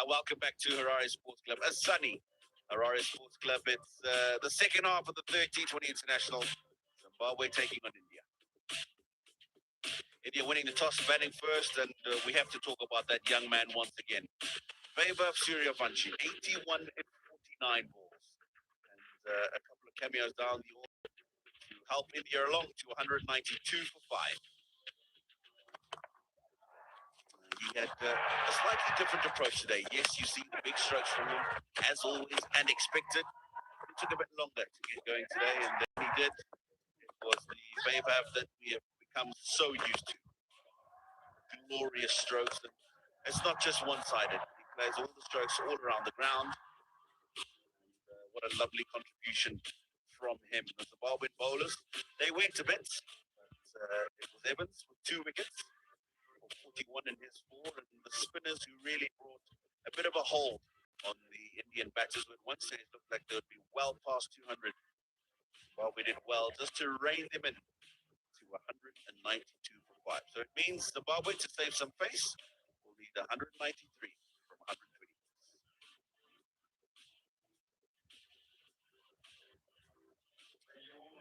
Welcome back to Harare Sports Club. A sunny Harare Sports Club. It's the second half of the third T20 International. Zimbabwe taking on India. India winning the toss, batting first, and we have to talk about that young man once again. Vaibhav Suryavanshi, 81 in 49 balls. And a couple of cameos down the order to help India along to 192 for 5. He had a slightly different approach today. Yes, you see the big strokes from him, as always, and expected. It took a bit longer to get going today, and then he did. It was the Vaibhav that we have become so used to. Glorious strokes, and it's not just one-sided. He plays all the strokes all around the ground. And, what a lovely contribution from him. The Zimbabwean bowlers, they went a bit. But, it was Evans with 2 wickets. 41 in his 4, and the spinners who really brought a bit of a hold on the Indian batters. At one stage looked like they would be well past 200. Well, we did well just to rein them in to 192 for 5. So it means Zimbabwe, to save some face, will need 193 from 120.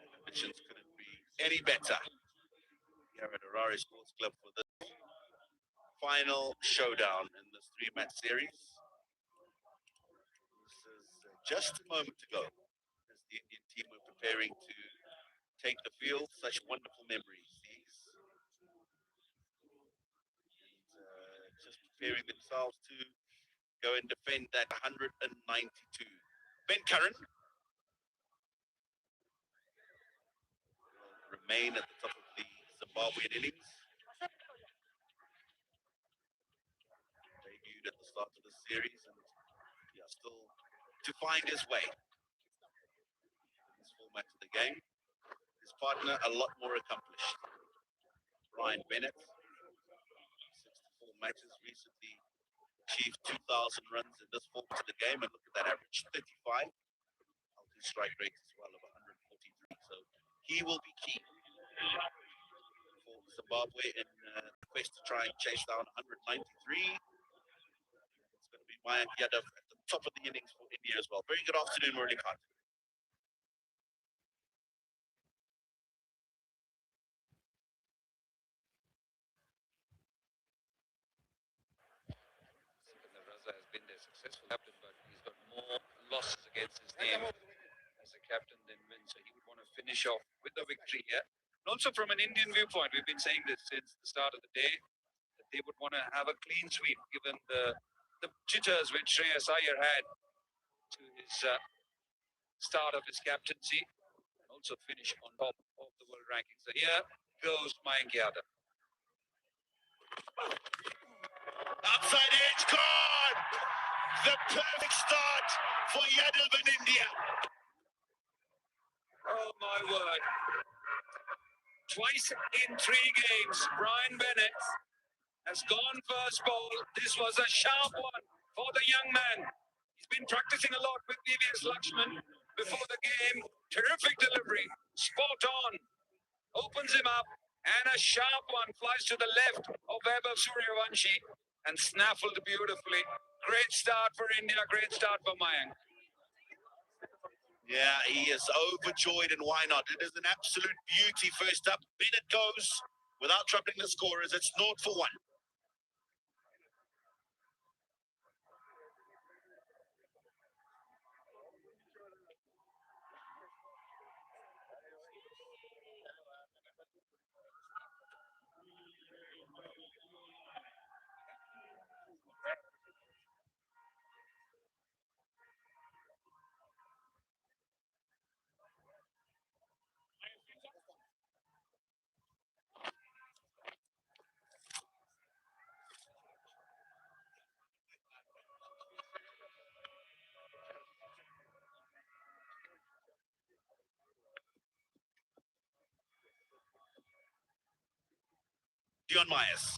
The conditions couldn't be any better here at Harare Sports Club for this final showdown in this 3-match series. This is just a moment ago as the Indian team were preparing to take the field. Such wonderful memories these. And, just preparing themselves to go and defend that 192. Ben Curran will remain at the top of the Zimbabwean innings. Debuted at the start of the series, and still to find his way in this format of the game. His partner, a lot more accomplished. Brian Bennett, 64 matches, recently achieved 2,000 runs in this format of the game, and look at that average, 35. Healthy strike rate as well of 143. So he will be key for Zimbabwe in the quest to try and chase down 193. It's going to be Mayank Yadav at the top of the innings for India as well. Very good afternoon, Murali Khan. Raza has been their successful captain, but he's got more losses against his name as a captain than wins. So he would want to finish off with a victory here. And also from an Indian viewpoint, we've been saying this since the start of the day, that they would want to have a clean sweep given the jitters which Shreyas Iyer had to his start of his captaincy, and also finish on top of the world rankings. So here goes Mayank Yadav. Outside edge, gone! The perfect start for Yadav in India. Oh my word. Twice in 3 games, Brian Bennett has gone first ball. This was a sharp one for the young man. He's been practicing a lot with VVS Lakshman before the game. Terrific delivery, spot on. Opens him up, and a sharp one flies to the left of Vaibhav Suryavanshi and snaffled beautifully. Great start for India, great start for Mayank. Yeah, he is overjoyed, and why not? It is an absolute beauty. First up, Bennett goes without troubling the scorers. It's 0 for 1. Dion Myers.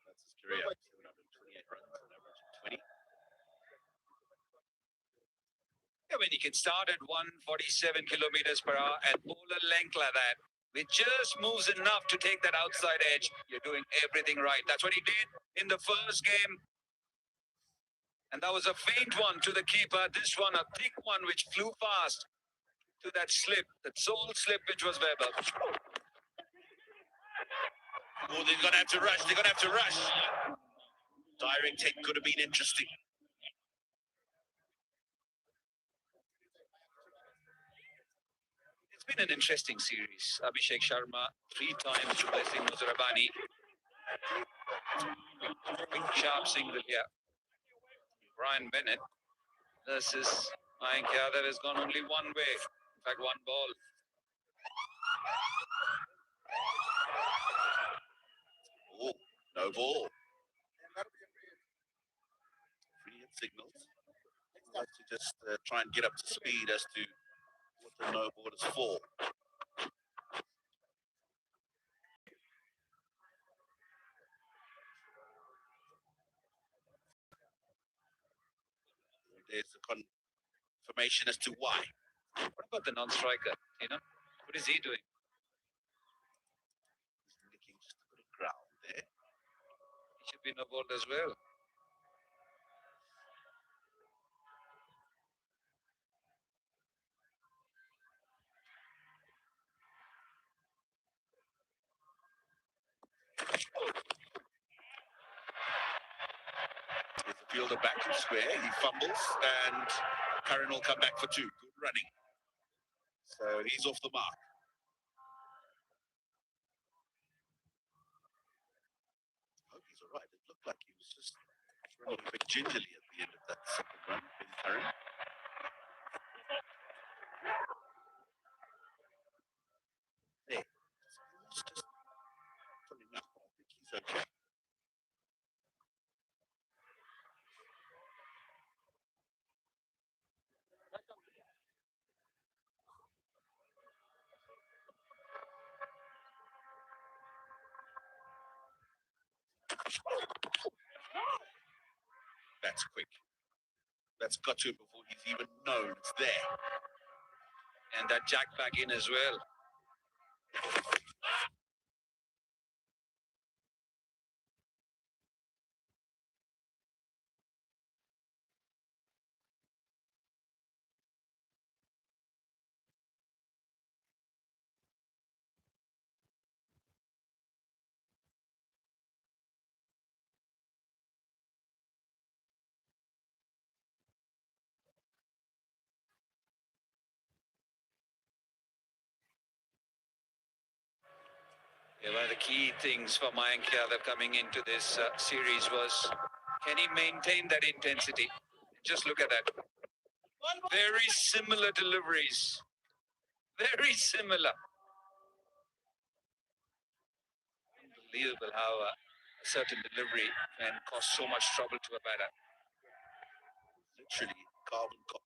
That's his career. 728 runs, an average of 20. Yeah, when you can start at 147 kilometers per hour and pull a length like that, with just moves enough to take that outside edge, you're doing everything right. That's what he did in the first game. And that was a faint one to the keeper. This one, a thick one, which flew past to that slip, that sole slip, which was Weber. Oh, they're going to have to rush. They're going to have to rush. Direct hit could have been interesting. It's been an interesting series. Abhishek Sharma, 3 times to Blessing Muzarabani. Big sharp single here. Brian Bennett versus Mayank Yadav has gone only one way. In fact, one ball. Oh, no ball. Free hit signals. I'd like to just try and get up to speed as to what the no ball is for. There's a confirmation as to why. What about the non-striker? You know, what is he doing? He's licking just a bit of ground there. He should be no ball as well. There's a fielder back to square. He fumbles and Curran will come back for 2. Good running. So he's off the mark. I hope he's all right. It looked like he was just running a bit gingerly at the end of that second run, Ben Curran. There. It's just coming up. I think he's okay. That's quick. That's got to him before he's even known it's there. And that jack back in as well. Yeah, one of the key things for Mayank Yadav coming into this series was, can he maintain that intensity? Just look at that. Very similar deliveries. Very similar. Unbelievable how a certain delivery can cause so much trouble to a batter. Literally carbon copy.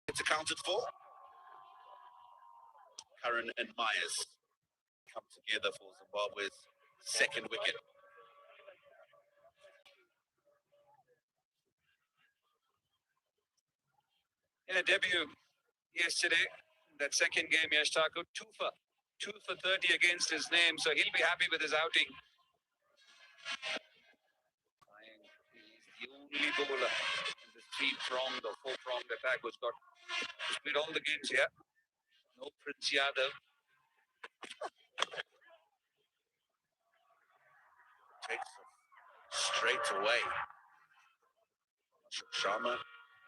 It's accounted for. Curran and Myers come together for Zimbabwe's second wicket. In a debut yesterday, that second game, Yash Thakur, 2 for 30 against his name, so he'll be happy with his outing. He's the only bowler in the 3-pronged or 4-pronged attack who's played all the games here. No Prince Yadav. takes them straight away. Sharma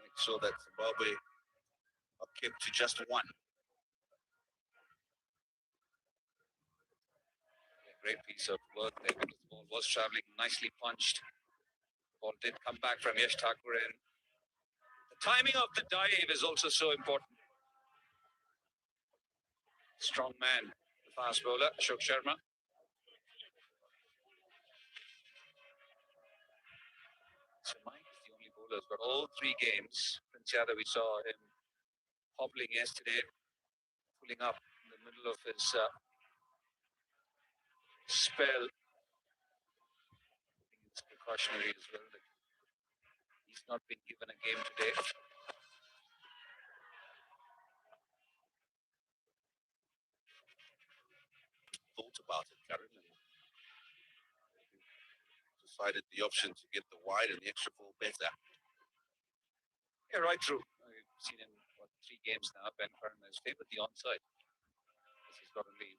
makes sure that Zimbabwe are kept to just one. Great piece of work there because the ball was travelling nicely punched. Ball did come back from Yash Thakur, and the timing of the dive is also so important. Strong man, the fast bowler, Ashok Sharma. So Mike is the only bowler who's got all three games. Prince Yadav, we saw him hobbling yesterday, pulling up in the middle of his spell. I think it's precautionary as well. He's not been given a game today. Thought about it, Karen, and decided the option to get the wide and the extra ball better. Yeah, right through. We've seen him, what, 3 games now. Ben Curran has favoured the onside. He's got only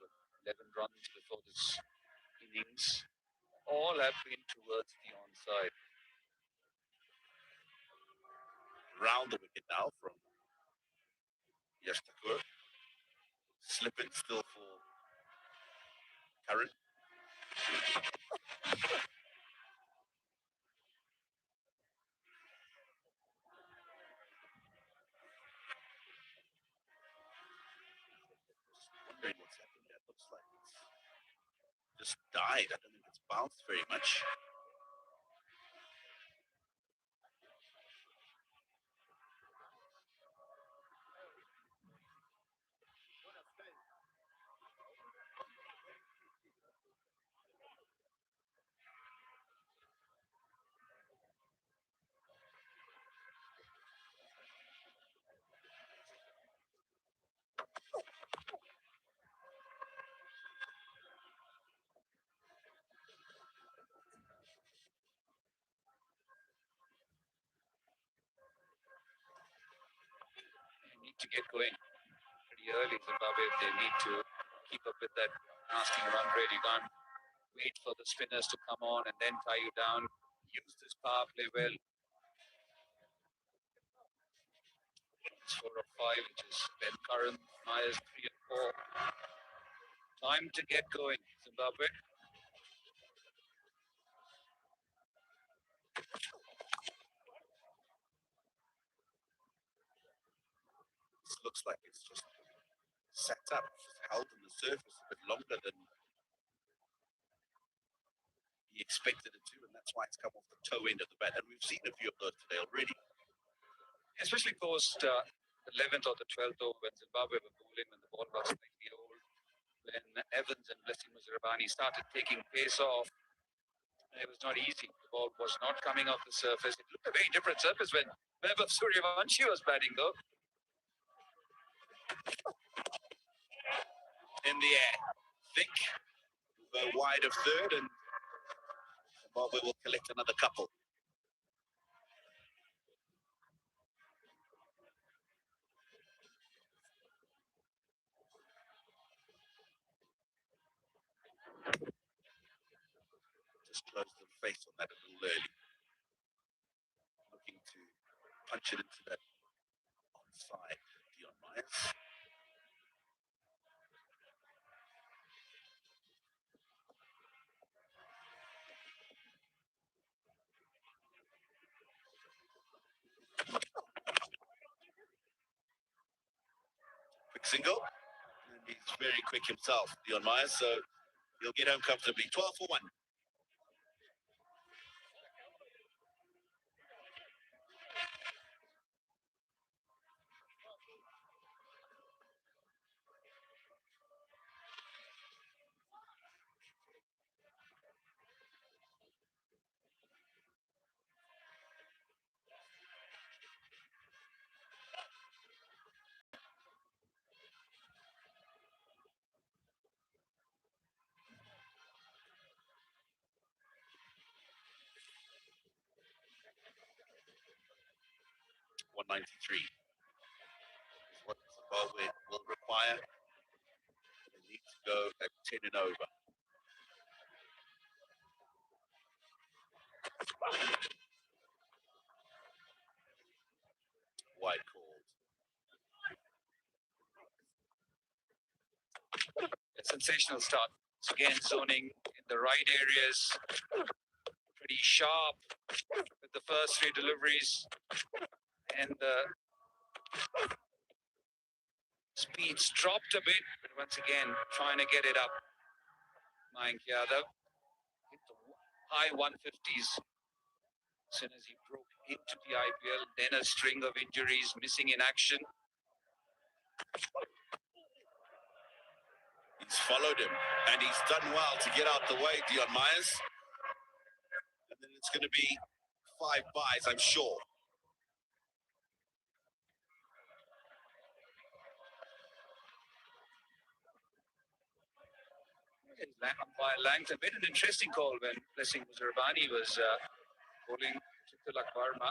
11 runs before this innings. All have been towards the onside. Round the wicket now from Yash Thakur. Slipping still for Curran. Wondering what's happened there. Looks like it's just died. I don't think it's bounced very much. They need to get going pretty early, Zimbabwe, if they need to keep up with that nasty run rate. You can't wait for the spinners to come on and then tie you down. Use this power play well. It's 4 or 5, which is Ben Curran, Myers 3 and 4. Time to get going, Zimbabwe. This looks like it's just sat up, just held on the surface a bit longer than he expected it to, and that's why it's come off the toe end of the bat. And we've seen a few of those today already. Especially post the 11th or the 12th over when Zimbabwe were bowling, when the ball got slightly old, when Evans and Blessing Muzarabani started taking pace off. It was not easy. The ball was not coming off the surface. It looked a very different surface when Vaibhav Suryavanshi was batting, though. In the air, thick, go wide of third, and Zimbabwe will collect another couple. Just close the face on that a little early. Looking to punch it into that onside, Dion Myers. Quick single, and he's very quick himself, Dion Myers, so he'll get home comfortably. 12 for 1. .193 is what Zimbabwe will require. They need to go at 10 and over. Wide called. A sensational start. So again, zoning in the right areas. Pretty sharp with the first three deliveries. And the speeds dropped a bit, but once again, trying to get it up. Mayank Yadav hit the high 150s as soon as he broke into the IPL. Then a string of injuries, missing in action. He's followed him, and he's done well to get out the way, Dion Myers. And then it's going to be 5 byes, I'm sure. By Langton made an interesting call when Blessing Muzarabani was bowling to Tilak Verma.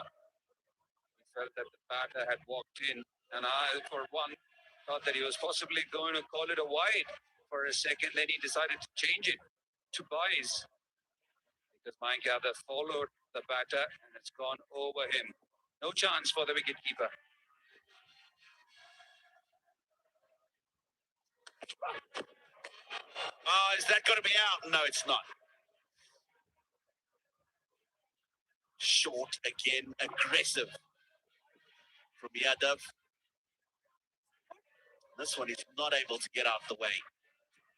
He felt that the batter had walked in, and I, for one, thought that he was possibly going to call it a wide for a second. Then he decided to change it to byes because Mayank Yadav followed the batter and it's gone over him. No chance for the wicketkeeper. Oh, is that going to be out? No, it's not. Short again, aggressive from Yadav. This one is not able to get out the way.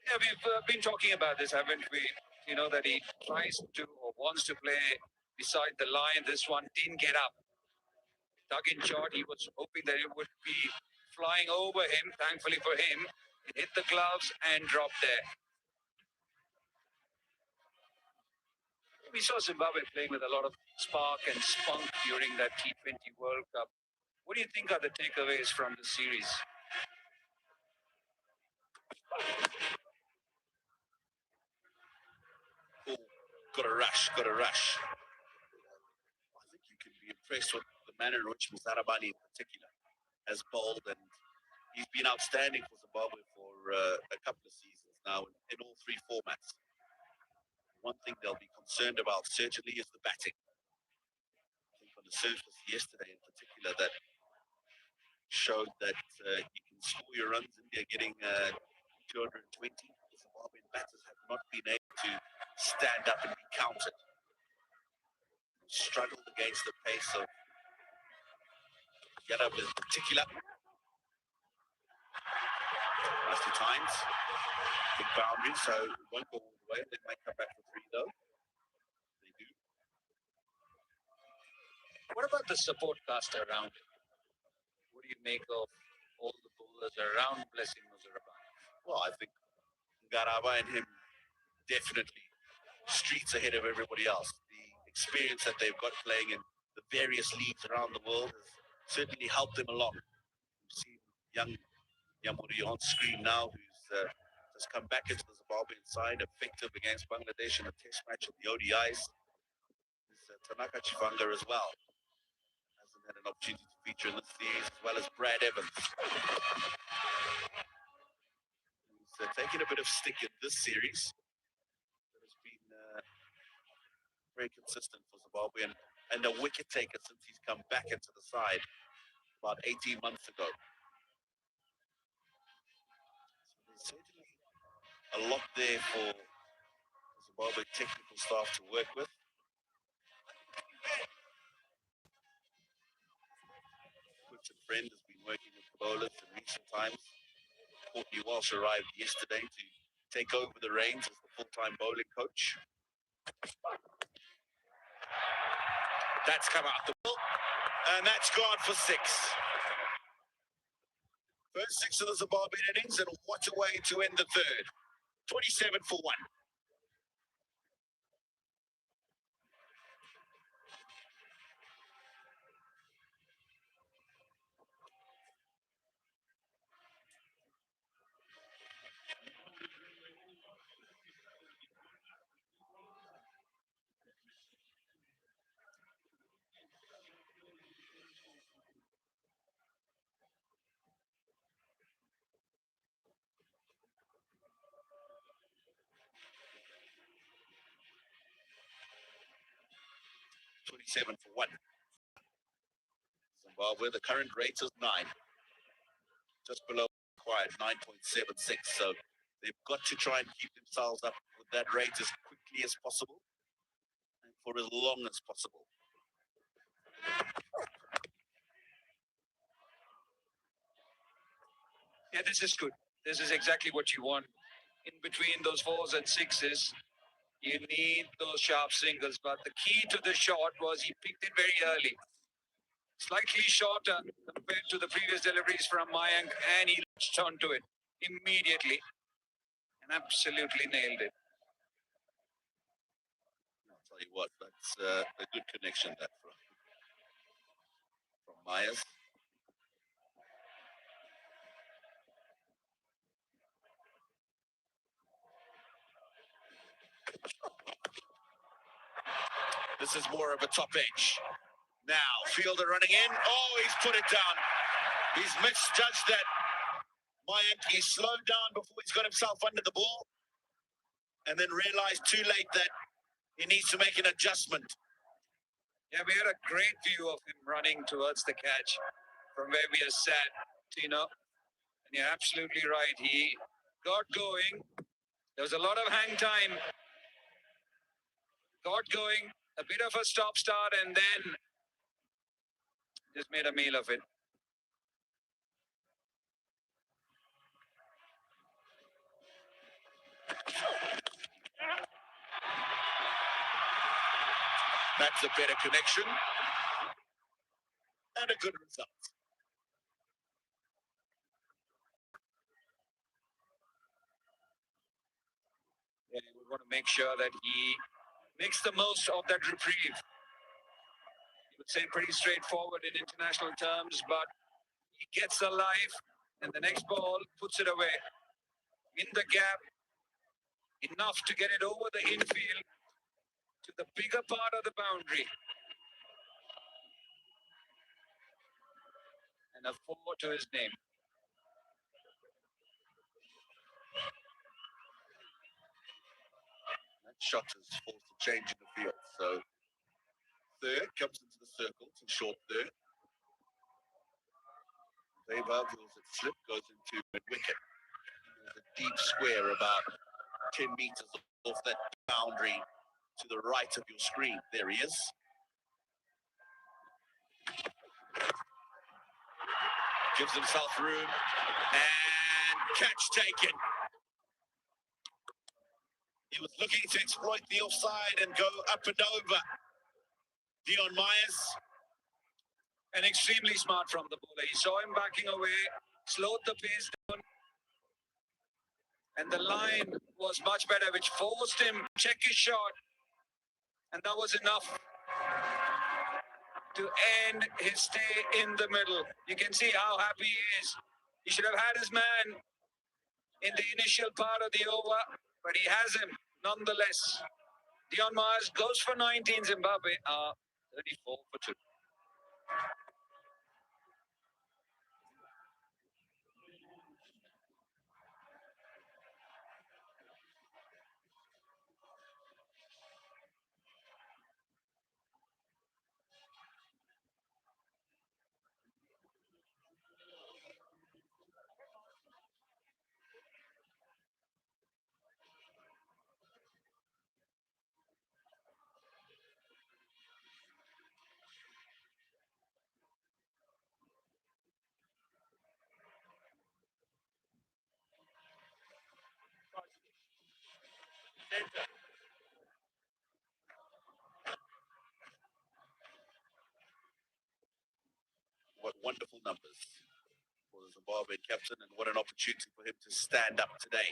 Yeah, we've been talking about this, haven't we? You know that he tries to or wants to play beside the line. This one didn't get up. Dug in short. He was hoping that it would be flying over him. Thankfully for him, it hit the gloves and dropped there. We saw Zimbabwe playing with a lot of spark and spunk during that T20 World Cup. What do you think are the takeaways from the series? Oh, got a rush, got a rush. I think you can be impressed with the manner in which Muzarabani in particular has bowled, and he's been outstanding for Zimbabwe for a couple of seasons now in all three formats. One thing they'll be concerned about certainly is the batting. I think on the surface yesterday in particular that showed that you can score your runs in there getting 220. The Zimbabwean batters have not been able to stand up and be counted. Struggled against the pace of Yadav in particular. Nicely timed. Big boundary, so it won't go all the way. They might come back for 3 though. They do. What about the support cast around him? What do you make of all the bowlers around Blessing Muzarabani? Well, I think Ngaraba and him definitely streets ahead of everybody else. The experience that they've got playing in the various leagues around the world has certainly helped them along. We've seen young Yamuri on screen now, who's just come back into the Zimbabwean side, effective against Bangladesh in a test match of the ODIs. There's Tanaka Chivanga as well. Hasn't had an opportunity to feature in this series, as well as Brad Evans. He's taken a bit of stick in this series. But has been very consistent for Zimbabwe and a wicket taker since he's come back into the side about 18 months ago. So there's certainly a lot there for the Zimbabwe technical staff to work with. Richard Friend has been working with the bowlers in recent times. Courtney Walsh arrived yesterday to take over the reins as the full-time bowling coach. That's come out the ball, and that's gone for 6. First 6 of the Zimbabwean innings, and what a way to end the third. 27 for 1. 7 for 1. Zimbabwe, the current rate is 9. Just below required, 9.76. So they've got to try and keep themselves up with that rate as quickly as possible and for as long as possible. Yeah, this is good. This is exactly what you want. In between those 4s and 6s, you need those sharp singles. But the key to the shot was he picked it very early. Slightly shorter compared to the previous deliveries from Mayank, and he latched onto it immediately and absolutely nailed it. I'll tell you what, that's a good connection that from Myers. This is more of a top edge. Now, Fielder running in. Oh, he's put it down. He's misjudged that. Mayank, he slowed down before he's got himself under the ball and then realized too late that he needs to make an adjustment. Yeah, we had a great view of him running towards the catch from where we are sat, Tino. And you're absolutely right. He got going. There was a lot of hang time. Got going, a bit of a stop-start, and then just made a meal of it. That's a better connection and a good result. Yeah, we want to make sure that he makes the most of that reprieve. You would say pretty straightforward in international terms, but he gets the life, and the next ball puts it away. In the gap, enough to get it over the infield to the bigger part of the boundary. And a 4 to his name. That shot has forced a change in the field. So third comes into the circle to short third. Weber wills it slip, goes into mid-wicket. There's a deep square about 10 meters off that boundary to the right of your screen. There he is. Gives himself room and catch taken. He was looking to exploit the offside and go up and over Dion Myers. And extremely smart from the bowler. He saw him backing away, slowed the pace down. And the line was much better, which forced him to check his shot. And that was enough to end his stay in the middle. You can see how happy he is. He should have had his man in the initial part of the over, but he has him nonetheless. Dion Myers goes for 19, Zimbabwe are 34 for 2. What wonderful numbers for the Zimbabwe captain, and what an opportunity for him to stand up today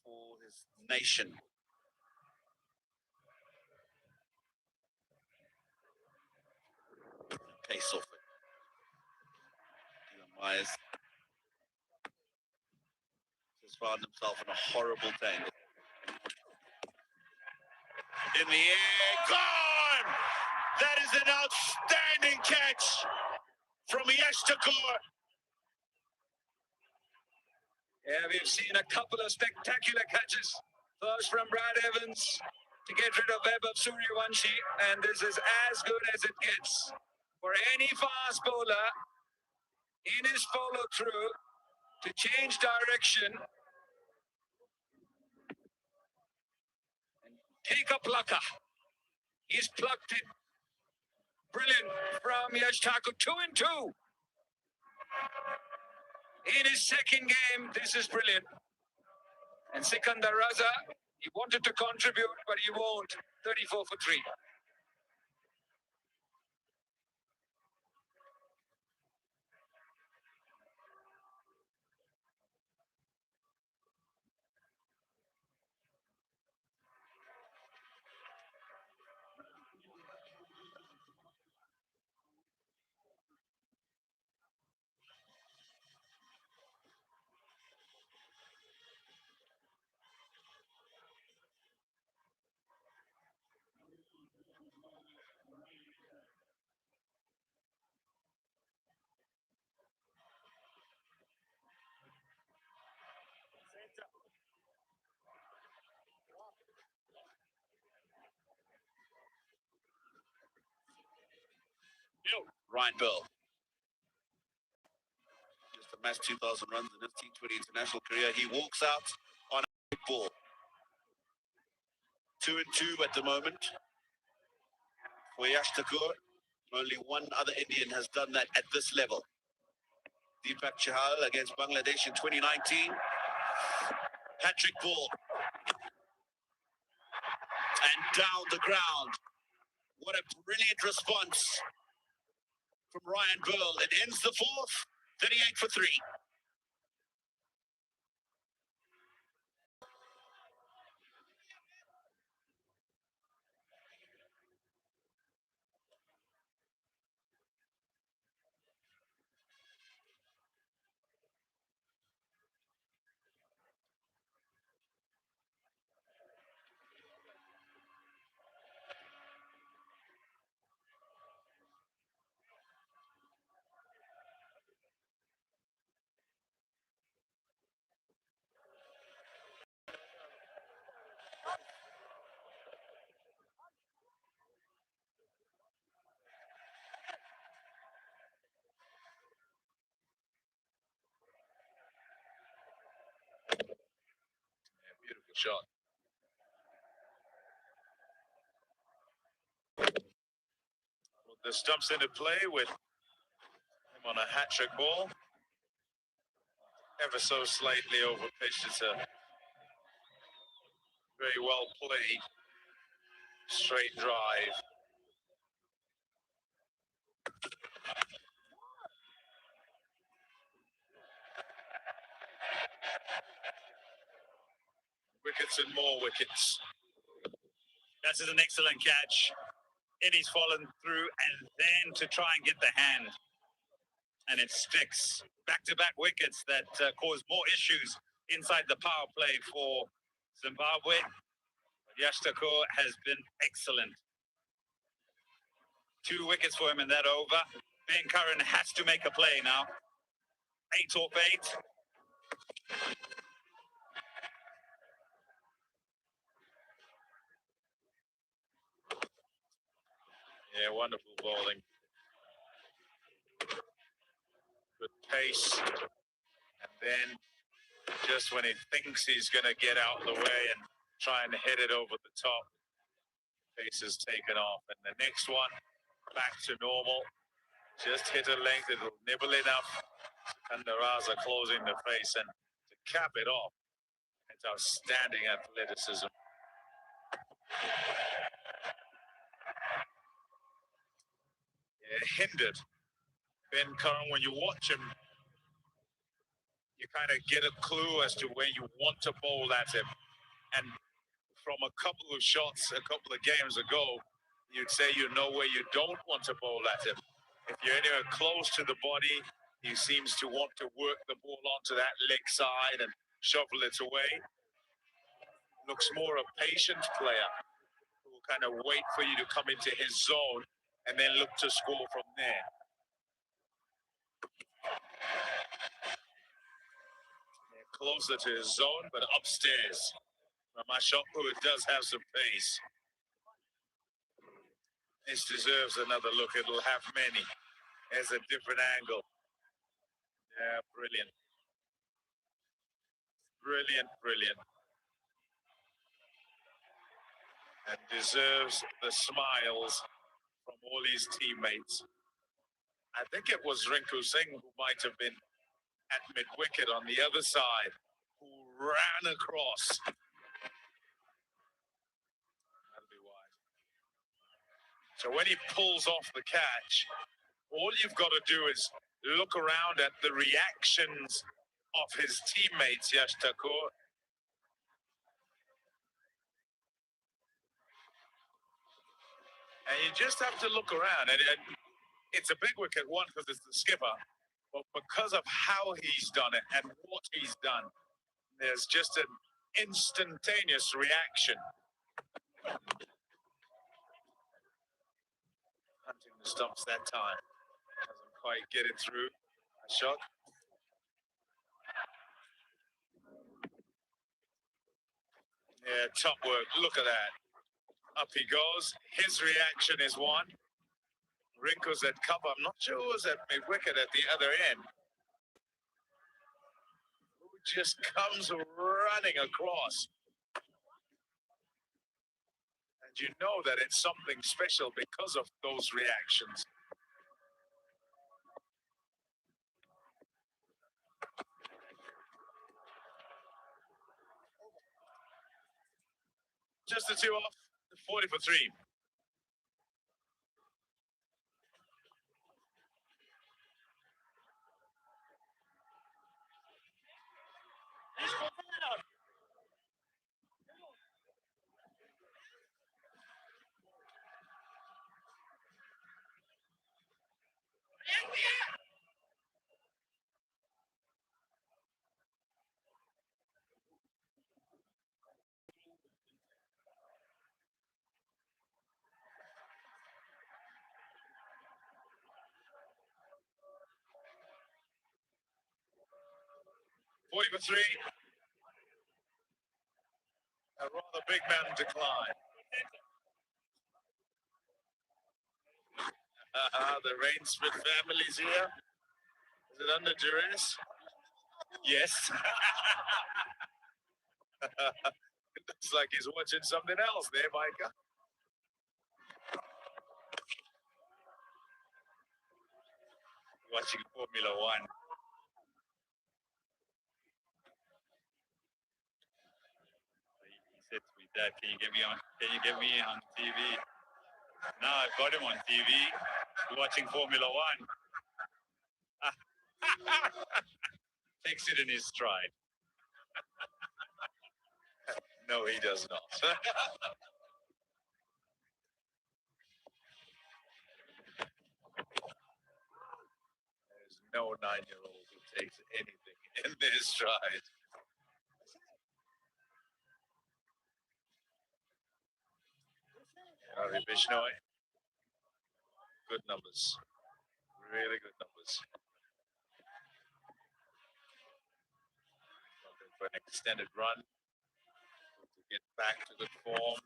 for his nation. Pace off it. Dion Myers has found himself in a horrible tangle. In the air, gone! That is an outstanding catch from Yash Thakur. Yeah, we've seen a couple of spectacular catches. First from Brad Evans, to get rid of Vaibhav Suryavanshi, and this is as good as it gets for any fast bowler in his follow through to change direction, take a plucker. He's plucked it. Brilliant from Yash Thakur. 2 and 2 in his second game. This is brilliant. And Sikandar Raza, he wanted to contribute, but he won't. 34 for 3. Ryan Bell just amassed 2,000 runs in his T20 international career. He walks out on a big ball. 2 and 2 at the moment for Yash Thakur. Only one other Indian has done that at this level. Deepak Chahal against Bangladesh in 2019. Hat-trick ball. And down the ground. What a brilliant response from Ryan Bell. It ends the fourth, 38 for 3. Beautiful shot. Put the stumps into play with him on a hat-trick ball. Ever so slightly over pitch. It's a very well played straight drive. Wickets and more wickets. This is an excellent catch. Eddie's fallen through and then to try and get the hand. And it sticks. Back-to-back wickets that cause more issues inside the power play for Zimbabwe. Yash Thakur has been excellent. 2 wickets for him in that over. Ben Curran has to make a play now. 8 off 8. Yeah, wonderful bowling. Good pace. And then just when he thinks he's going to get out of the way and try and hit it over the top, pace is taken off. And the next one, back to normal. Just hit a length, it'll nibble enough. And the Raza closing the face, and to cap it off, it's outstanding athleticism. Yeah, hindered. Ben Curran, when you watch him, you kind of get a clue as to where you want to bowl at him. And from a couple of shots, a couple of games ago, you'd say you know where you don't want to bowl at him. If you're anywhere close to the body, he seems to want to work the ball onto that leg side and shovel it away. Looks more a patient player who will kind of wait for you to come into his zone and then look to score from there. Closer to his zone, but upstairs. Mashoku does have some pace. This deserves another look. It'll have many. There's a different angle. Yeah, brilliant. Brilliant, brilliant. And deserves the smiles from all his teammates. I think it was Rinku Singh who might have been at mid-wicket on the other side, who ran across. That'll be wide. So when he pulls off the catch, all you've got to do is look around at the reactions of his teammates, Yash Thakur. And you just have to look around. And it's a big wicket, one, because it's the skipper, but because of how he's done it and what he's done, there's just an instantaneous reaction. Hunting the stumps that time. Doesn't quite get it through. A shot. Yeah, top work. Look at that. Up he goes. His reaction is one. Rinku's at cover. I'm not sure who was at mid-wicket at the other end. Who just comes running across. And you know that it's something special because of those reactions. Just the two off. 40 for 3. For 3. A rather big man decline. The Rainsford family's here. Is it under duress? Yes. It looks like he's watching something else there, Micah. Watching Formula One. He said to me, Dad, can you get me on TV? Now I've got him on TV watching Formula One. Takes it in his stride. No, he does not. There's no 9-year-old who takes anything in their stride. Ravi Bishnoi. Good numbers. Really good numbers. Looking for an extended run to get back to good form.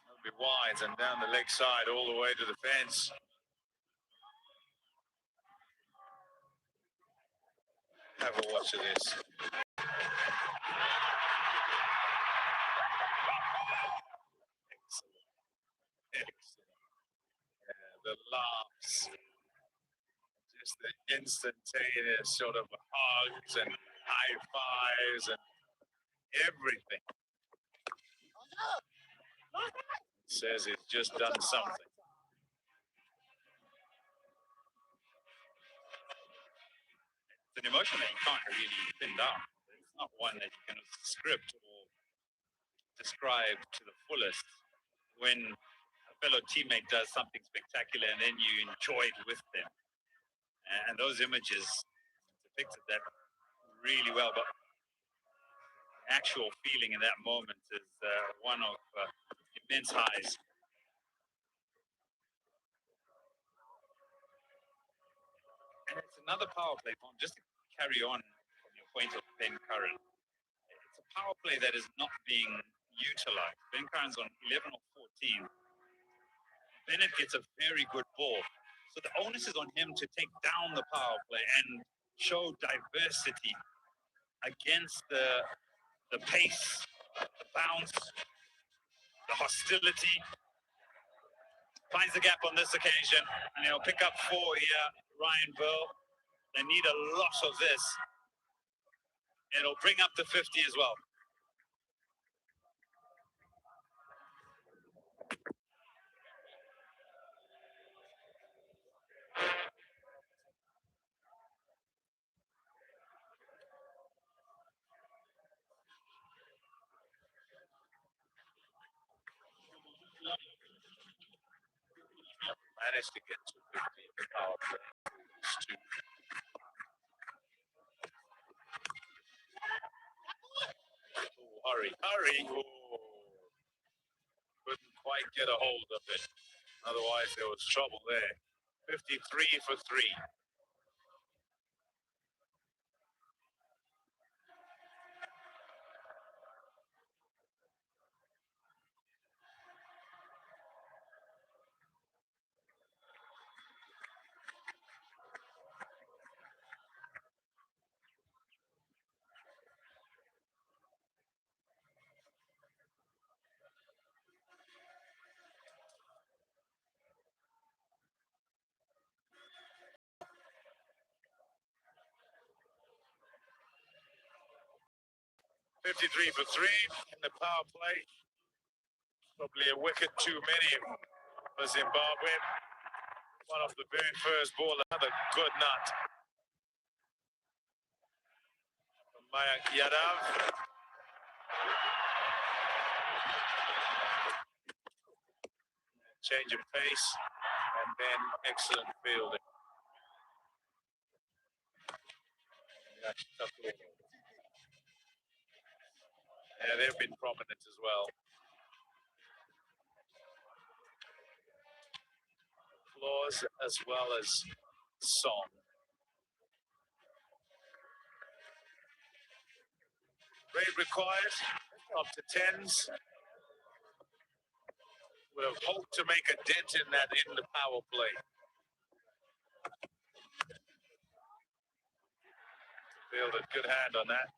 That'll be wide and down the leg side all the way to the fence. Have a watch of this. Excellent. Yeah, the laughs. Just the instantaneous sort of hugs and high fives and everything. Says he's just done something. It's an emotion that you can't really pin down. It's not one that you can script or describe to the fullest. When a fellow teammate does something spectacular and then you enjoy it with them. And those images depicted that really well. But actual feeling in that moment is one of immense highs. And it's another power play, Tom, just to carry on from your point of Ben Curran. It's a power play that is not being utilized. Ben Curran's on 11 or 14. Bennett gets a very good ball. So the onus is on him to take down the power play and show diversity against the pace, the bounce, the hostility. Finds the gap on this occasion, and he'll pick up 4 here. Ryan Burl. They need a lot of this. It'll bring up the 50 as well. Managed to get to 50 in the power play. It's two. Oh, hurry. Oh. Couldn't quite get a hold of it. Otherwise, there was trouble there. 53 for 3. $53 for 3 in the power play. Probably a wicket too many for Zimbabwe. One off the very first ball, another good nut. From Mayank Yadav. Change of pace, and then excellent fielding. Yeah, they've been prominent as well. Applause as well as song. Rate required, up to 10s. Would have hoped to make a dent in that in the power play. Fielded good hand on that.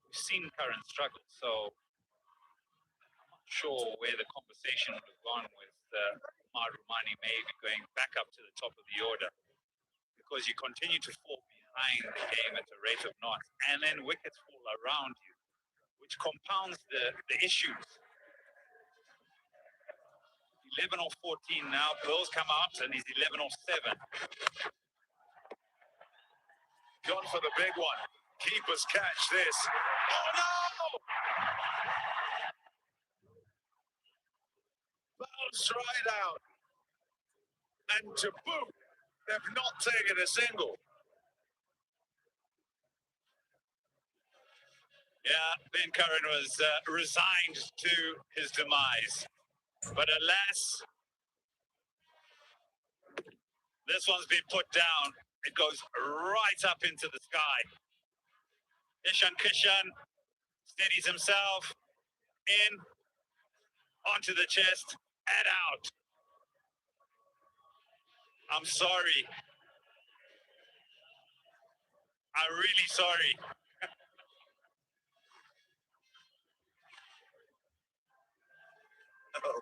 We've seen Curran struggle, so I'm not sure where the conversation would have gone with Umar Rumani maybe going back up to the top of the order, because you continue to fall behind the game at a rate of knots, and then wickets fall around you, which compounds the issues. 11 or 14 now, Burls come out and he's 11 or 7. Gone for the big one. Keepers catch this. Oh no! Bounced right out. And to boot, they've not taken a single. Yeah, Ben Curran was resigned to his demise. But alas, this one's been put down. It goes right up into the sky. Ishan Kishan steadies himself in, onto the chest, and out. I'm sorry. I'm really sorry.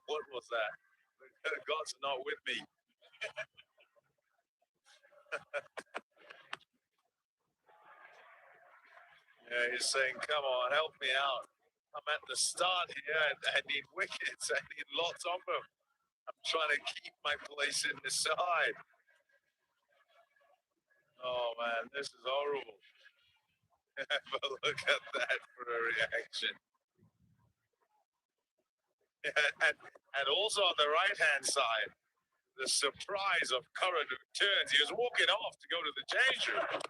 What was that? God's not with me. Yeah, he's saying, come on, help me out. I'm at the start here and I need wickets. I need lots of them. I'm trying to keep my place in the side. Oh man, this is horrible. But look at that for a reaction. And also on the right-hand side, the surprise of Curran who turns. He was walking off to go to the change room.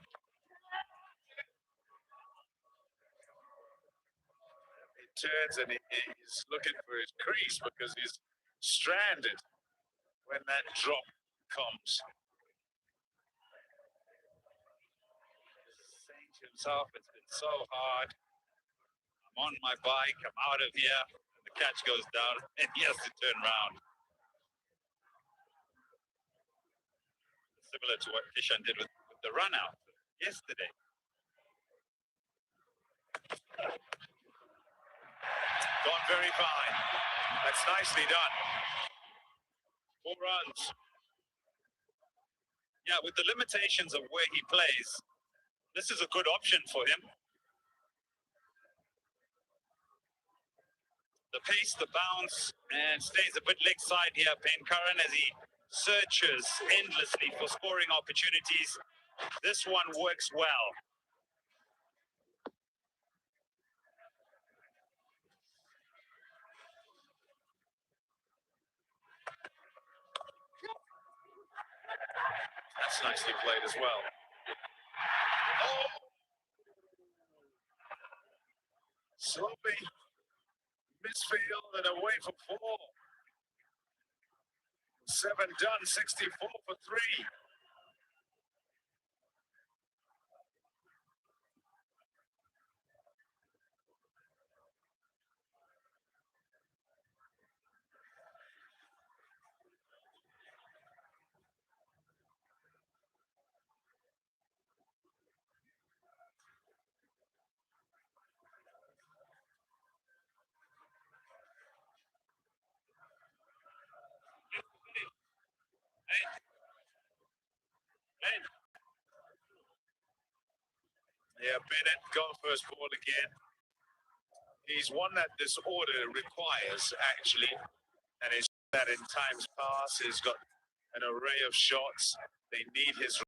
He turns and he's looking for his crease because he's stranded when that drop comms. Saying to himself, it's been so hard. I'm on my bike, I'm out of here. The catch goes down and he has to turn around. Similar to what Kishan did with the run out yesterday. Gone very fine. That's nicely done. 4 runs. Yeah, with the limitations of where he plays, this is a good option for him. The pace, the bounce, and stays a bit leg side here, Ben Curran, as he searches endlessly for scoring opportunities. This one works well. That's nicely played as well. Oh! Slowly. Misfield and away for 4. 7 done, 64 for 3. Yeah, Bennett gone first ball again. He's one that this order requires, actually. And he's that in times past. He's got an array of shots. They need his...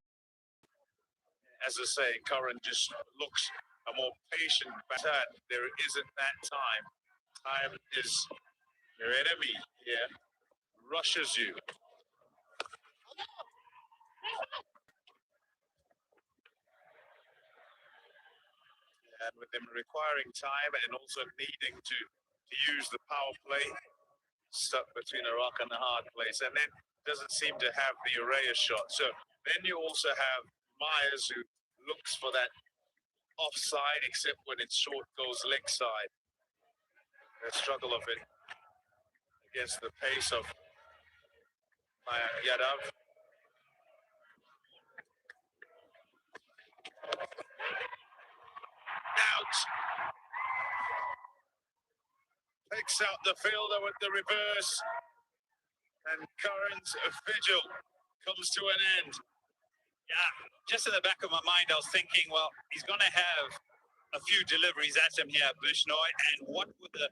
As I say, Curran just looks a more patient batter. There isn't that time. Time is your enemy here. Rushes you. And with him requiring time and also needing to use the power play, stuck between a rock and a hard place, and then doesn't seem to have the array of shots. So then you also have Myers, who looks for that offside, except when it's short goes leg side. The struggle of it against the pace of Yadav. Out. Picks out the fielder with the reverse. And Curran's vigil comes to an end. Yeah, just in the back of my mind, I was thinking, well, he's going to have a few deliveries at him here, Bishnoi, and what were the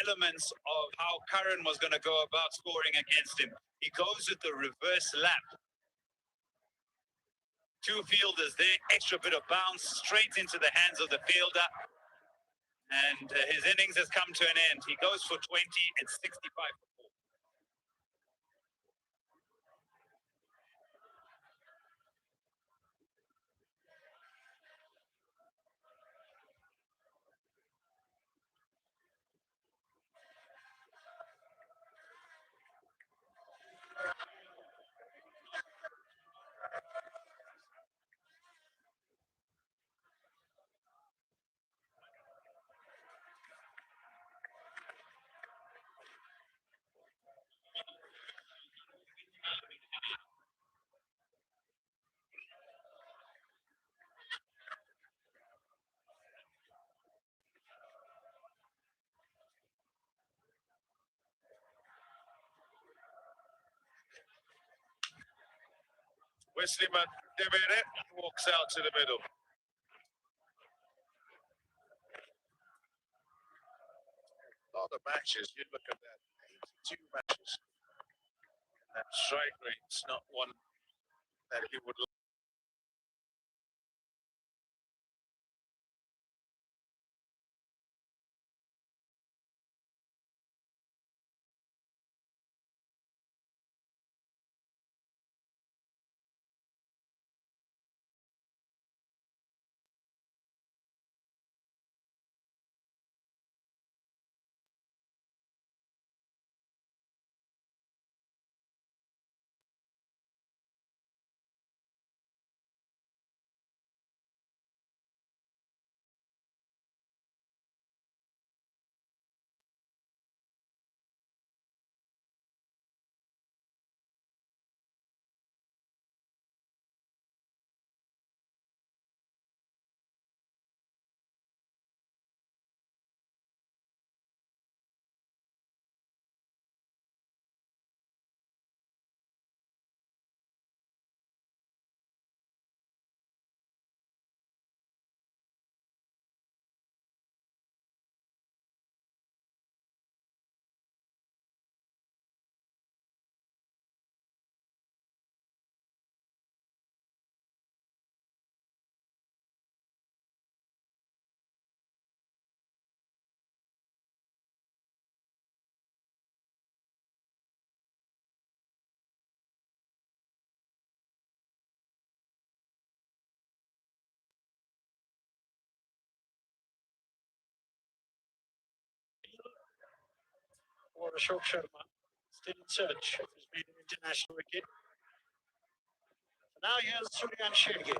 elements of how Curran was going to go about scoring against him? He goes with the reverse lap. 2 fielders there, extra bit of bounce straight into the hands of the fielder. And his innings has come to an end. He goes for 20 and 65 for 4. Wesley Devere walks out to the middle. A lot of matches, you look at that, 82 matches. That strike rate's not one that he would for Ashok Sharma, still in search of his maiden international wicket. So now here's Suryan Shirgi.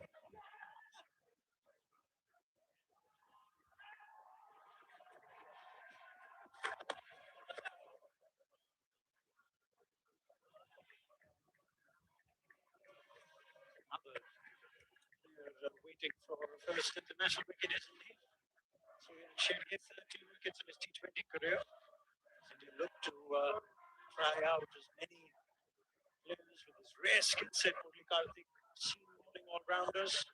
Waiting for first international wicket, isn't he? Suryan Shirgi, 13 wickets in his T20 career. So he look to try out as many players with his rare skill set. Murali Karthik, seen bowling all-rounders.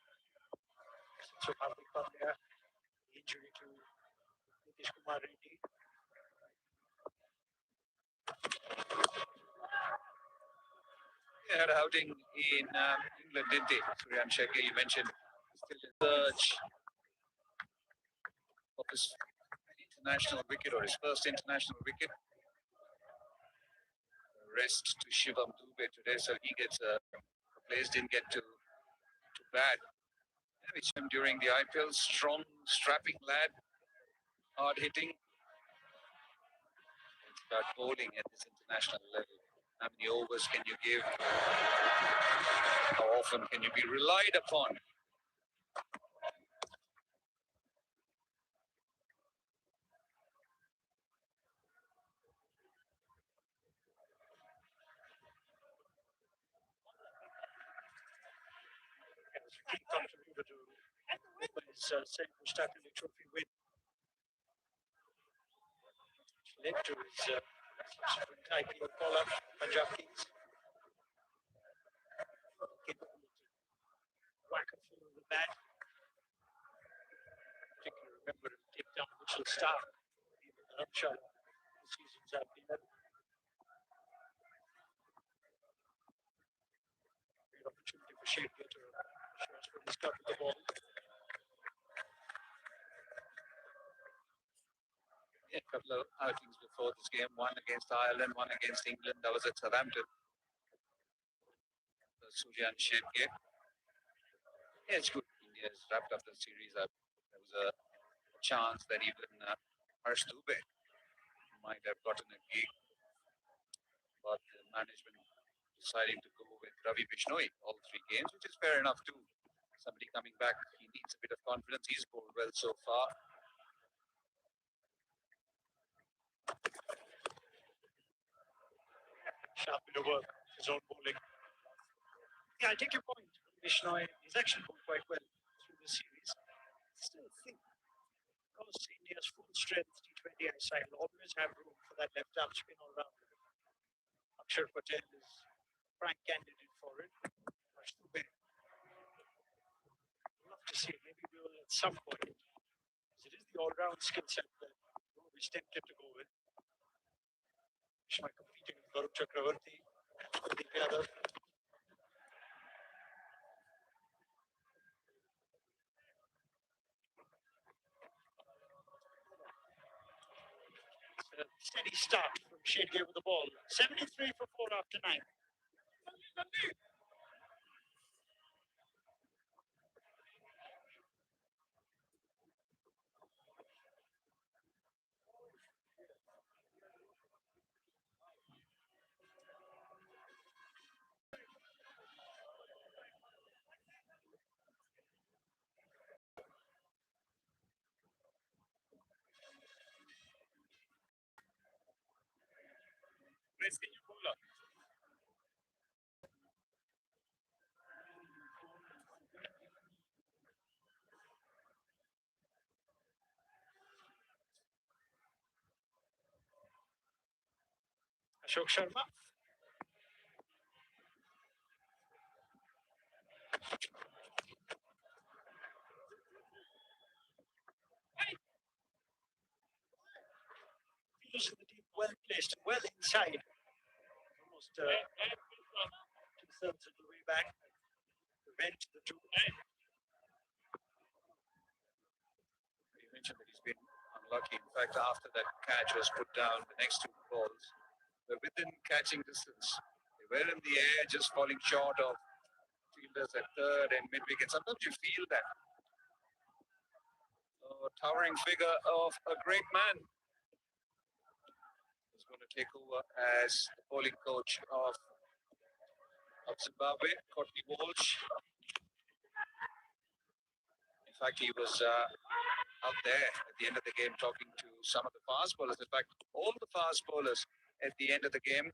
So Hardik Pandya, the injury to Nitish Kumar Reddy. He had an outing in England, didn't he? Suryan Shirgi, you mentioned, still in search of his international wicket or his first international wicket. Rest to Shivam Dube today, so he gets replaced, didn't get to bat. We saw him during the IPL, strong, strapping lad, hard hitting. It's about bowling at this international level. How many overs can you give? How often can you be relied upon? Key contributor to Mumbai's second Mushtaq Ali Trophy win. Which led to his subsequent IPL call-up, Punjab Kings. Capable to whack a full of the bat. Particularly remember him take down Mitchell Starc, even Ramshah, the seasons have been at. Great opportunity for Shirgi to show us what he's got with the ball. A couple of outings before this game, one against Ireland, one against England. That was at Southampton. Suryan Shirgi. Yeah, it's good. India's wrapped up the series up. There was a chance that even Harsh Dube might have gotten a gig, but the management deciding to go with Ravi Bishnoi all 3 games, which is fair enough too. Somebody coming back, he needs a bit of confidence. He's bowled well so far. Sharp bit of work, his own bowling. Yeah, I take your point. Bishnoi is actually bowled quite well through the series. Still think, because India's full strength T20 side will always have room for that left arm spin all round. Akshar Patel is prime candidate for it. Harsh Dube. Love to see it. Maybe we will at some point. Because it is the all-round skill set that we're always tempted to go with. Bishnoi competing with Gaurav Chakravarti, Kuldeep Yadav. A steady start from Shirgi with the ball. 73 for 4 after 9. Rescue bowler. Ashok Sharma. Views of the deep, well placed, well inside. Almost 2/3 of the way back. Prevent the 2. You mentioned that he's been unlucky. In fact, after that catch was put down, the next 2 balls were within catching distance. They were in the air, just falling short of fielders at third and mid-wicket. Sometimes you feel that. A towering figure of a great man. His going to take over as the bowling coach of Zimbabwe, Courtney Walsh. In fact, he was out there at the end of the game talking to some of the fast bowlers. In fact, all the fast bowlers at the end of the game.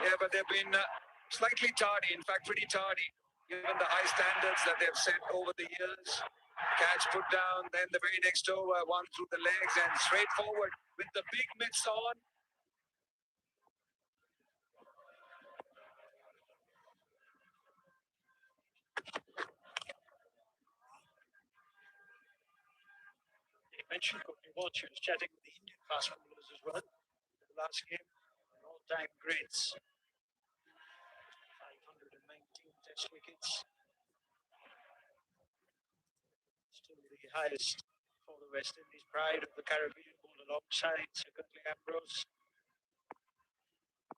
Yeah, but they've been slightly tardy, in fact, pretty tardy, given the high standards that they've set over the years. Catch put down, then the very next over, one through the legs and straight forward with the big mitts on. You mentioned Courtney Walsh. She was chatting with the Indian fast bowlers as well. In the last game, all-time greats. 519 test wickets. Still the highest for the West Indies. Pride of the Caribbean, bowled alongside Sir Curtly Ambrose.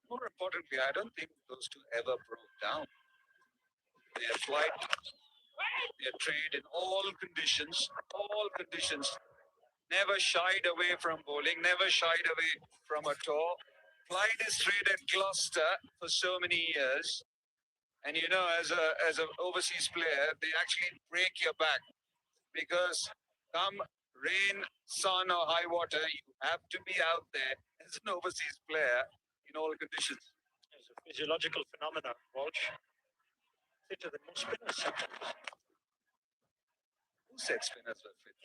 More importantly, I don't think those two ever broke down. They applied their trade in all conditions, never shied away from bowling, never shied away from a tour. Plied his trade at Gloucester for so many years. And you know, as an overseas player, they actually break your back because come rain, sun, or high water, you have to be out there as an overseas player in all conditions. It's a physiological phenomenon, Walsh. Fitter than most spinners sometimes. Who said spinners were fit?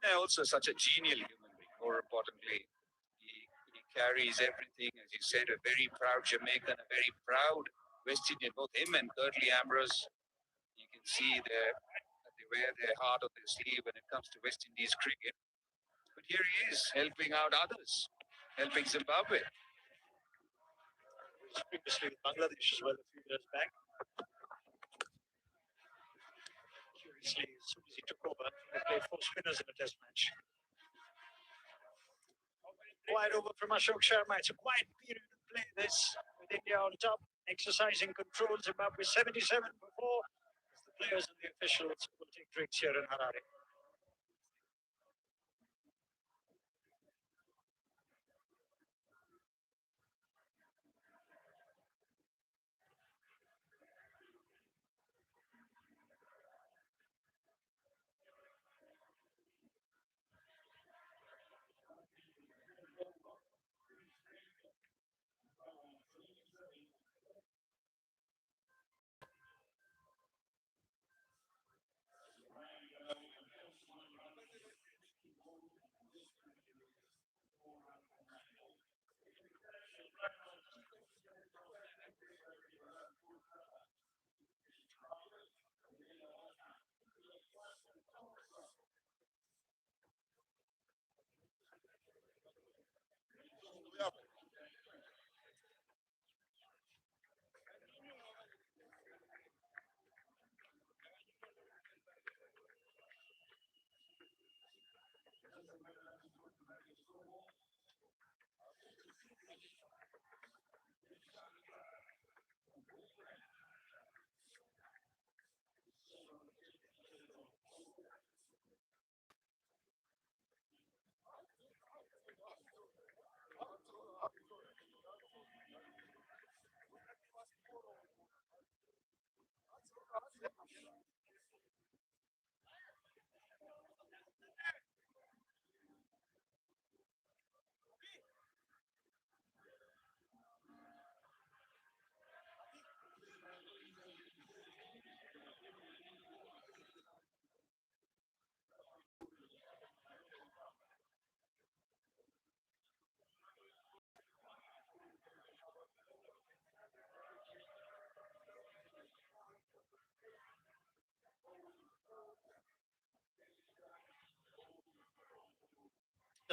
They're also such a genial human being. More importantly, he carries everything, as you said, a very proud Jamaican, a very proud West Indian, both him and Curtly Ambrose. You can see that they wear their heart on their sleeve when it comes to West Indies cricket. But here he is, helping out others, helping Zimbabwe. He was previously with Bangladesh as well a few years back. Curiously, as soon as he took over, he played 4 spinners in a test match. Quiet over from Ashok Sharma. It's a quiet period of play this, with India on top, exercising control. Zimbabwe 77 before, as the players and the officials will take drinks here in Harare.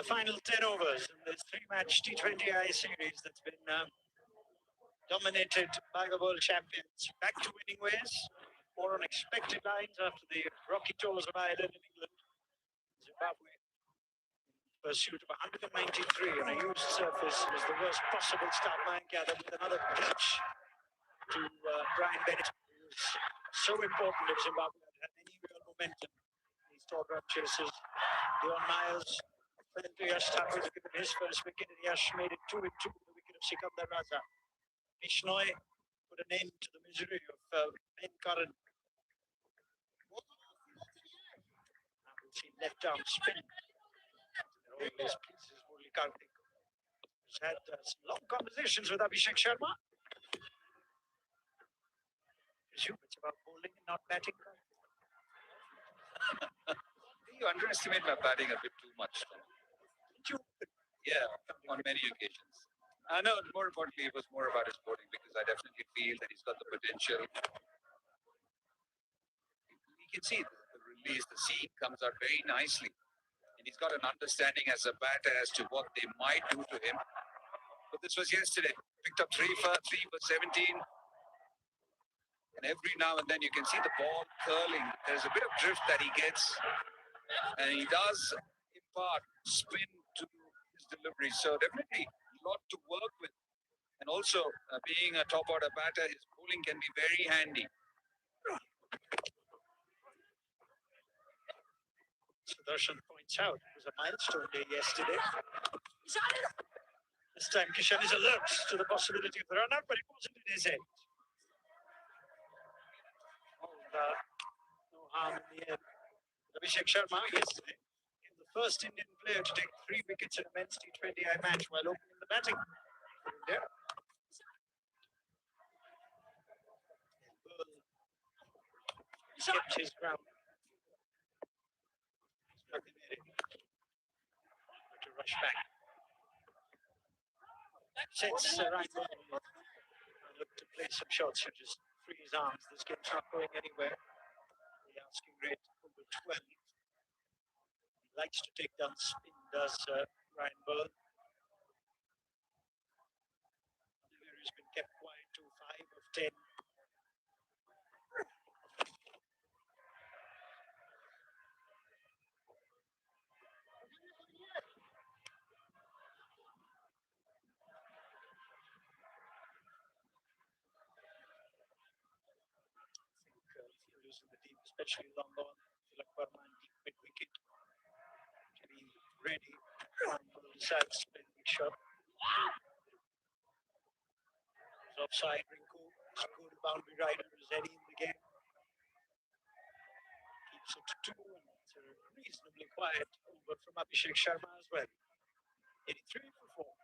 The final 10 overs in this 3-match T20I series that's been dominated by the world champions. Back to winning ways, more on expected lines after the rocky tours of Ireland and England. Zimbabwe, in pursuit of 193 on a used surface, was the worst possible start. Mayank Yadav with another pitch to Brian Bennett, who was so important if Zimbabwe had any real momentum. These tall run chases. Dion Myers fell to Yash Thakur to give him his first wicket, and Yash made it 2-2 with the wicket of Sikandar Raza. Bishnoi put an end to the misery of Ben Curran. Now we'll see left arm spin. All these pieces Murali Karthik has had some long conversations with Abhishek Sharma. Presume it's about bowling and not batting. You underestimate my batting a bit too much, Tom. Yeah, on many occasions. I know, more importantly, it was more about his bowling because I definitely feel that he's got the potential. You can see the release, the seam comes out very nicely. And he's got an understanding as a batter as to what they might do to him. But this was yesterday. Picked up 3 for 17. And every now and then you can see the ball curling. There's a bit of drift that he gets. And he does impart spin to his delivery. So definitely a lot to work with. And also, being a top order batter, his bowling can be very handy. Sudarshan points out it was a milestone day yesterday. This time Kishan is alert to the possibility of the run-out, but it wasn't in his end. No harm in the end. Abhishek Sharma yesterday became the first Indian player to take 3 wickets in a men's T20I match while opening the batting for India. Kept his ground. To rush back. Since Ryan Bowler looked to play some shots, he'll just free his arms. This game's not going anywhere. The asking rate over 12. He likes to take down spin, does Ryan Bowler. Has been kept quiet to 5 of 10. Losing the deep, especially long on Tilak Verma and deep mid wicket. Getting ready. Decides to play the big shot. He's offside. Rinku is good. Boundary rider is Eddie in the game. Keeps it to 2, and it's a reasonably quiet over from Abhishek Sharma as well. 83 for 4.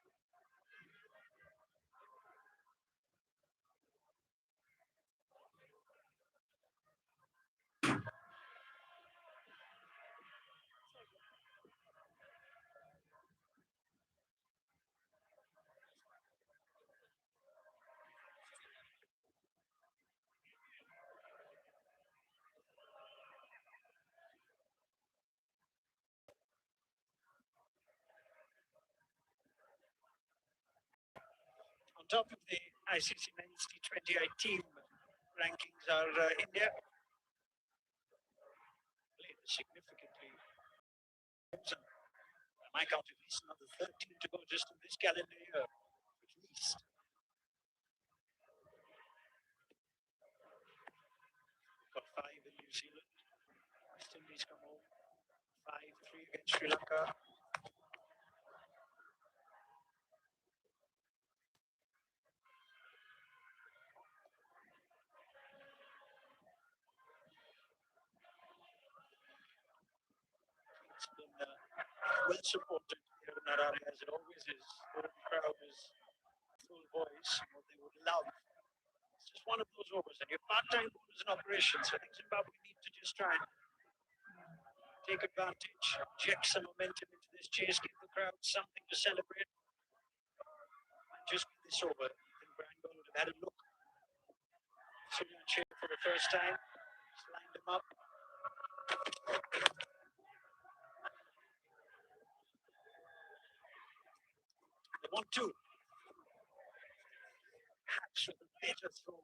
On top of the ICC Men's T20I team rankings are India. Played significantly. My count, at least another 13 to go just in this calendar year, at least. Got 5 in New Zealand. West Indies come home. 5-3 against Sri Lanka. It's been well supported here in Harare, as it always is. The crowd is full voice, what they would love. It's just one of those overs, and your part-time bowlers in operation. So I think Zimbabwe need to just try and take advantage, inject some momentum into this chase, give the crowd something to celebrate. And just with this over, I think Brian Bowler would have had a look. Sulian Chair for the first time, just lined him up. They want 2. Perhaps with a better throw.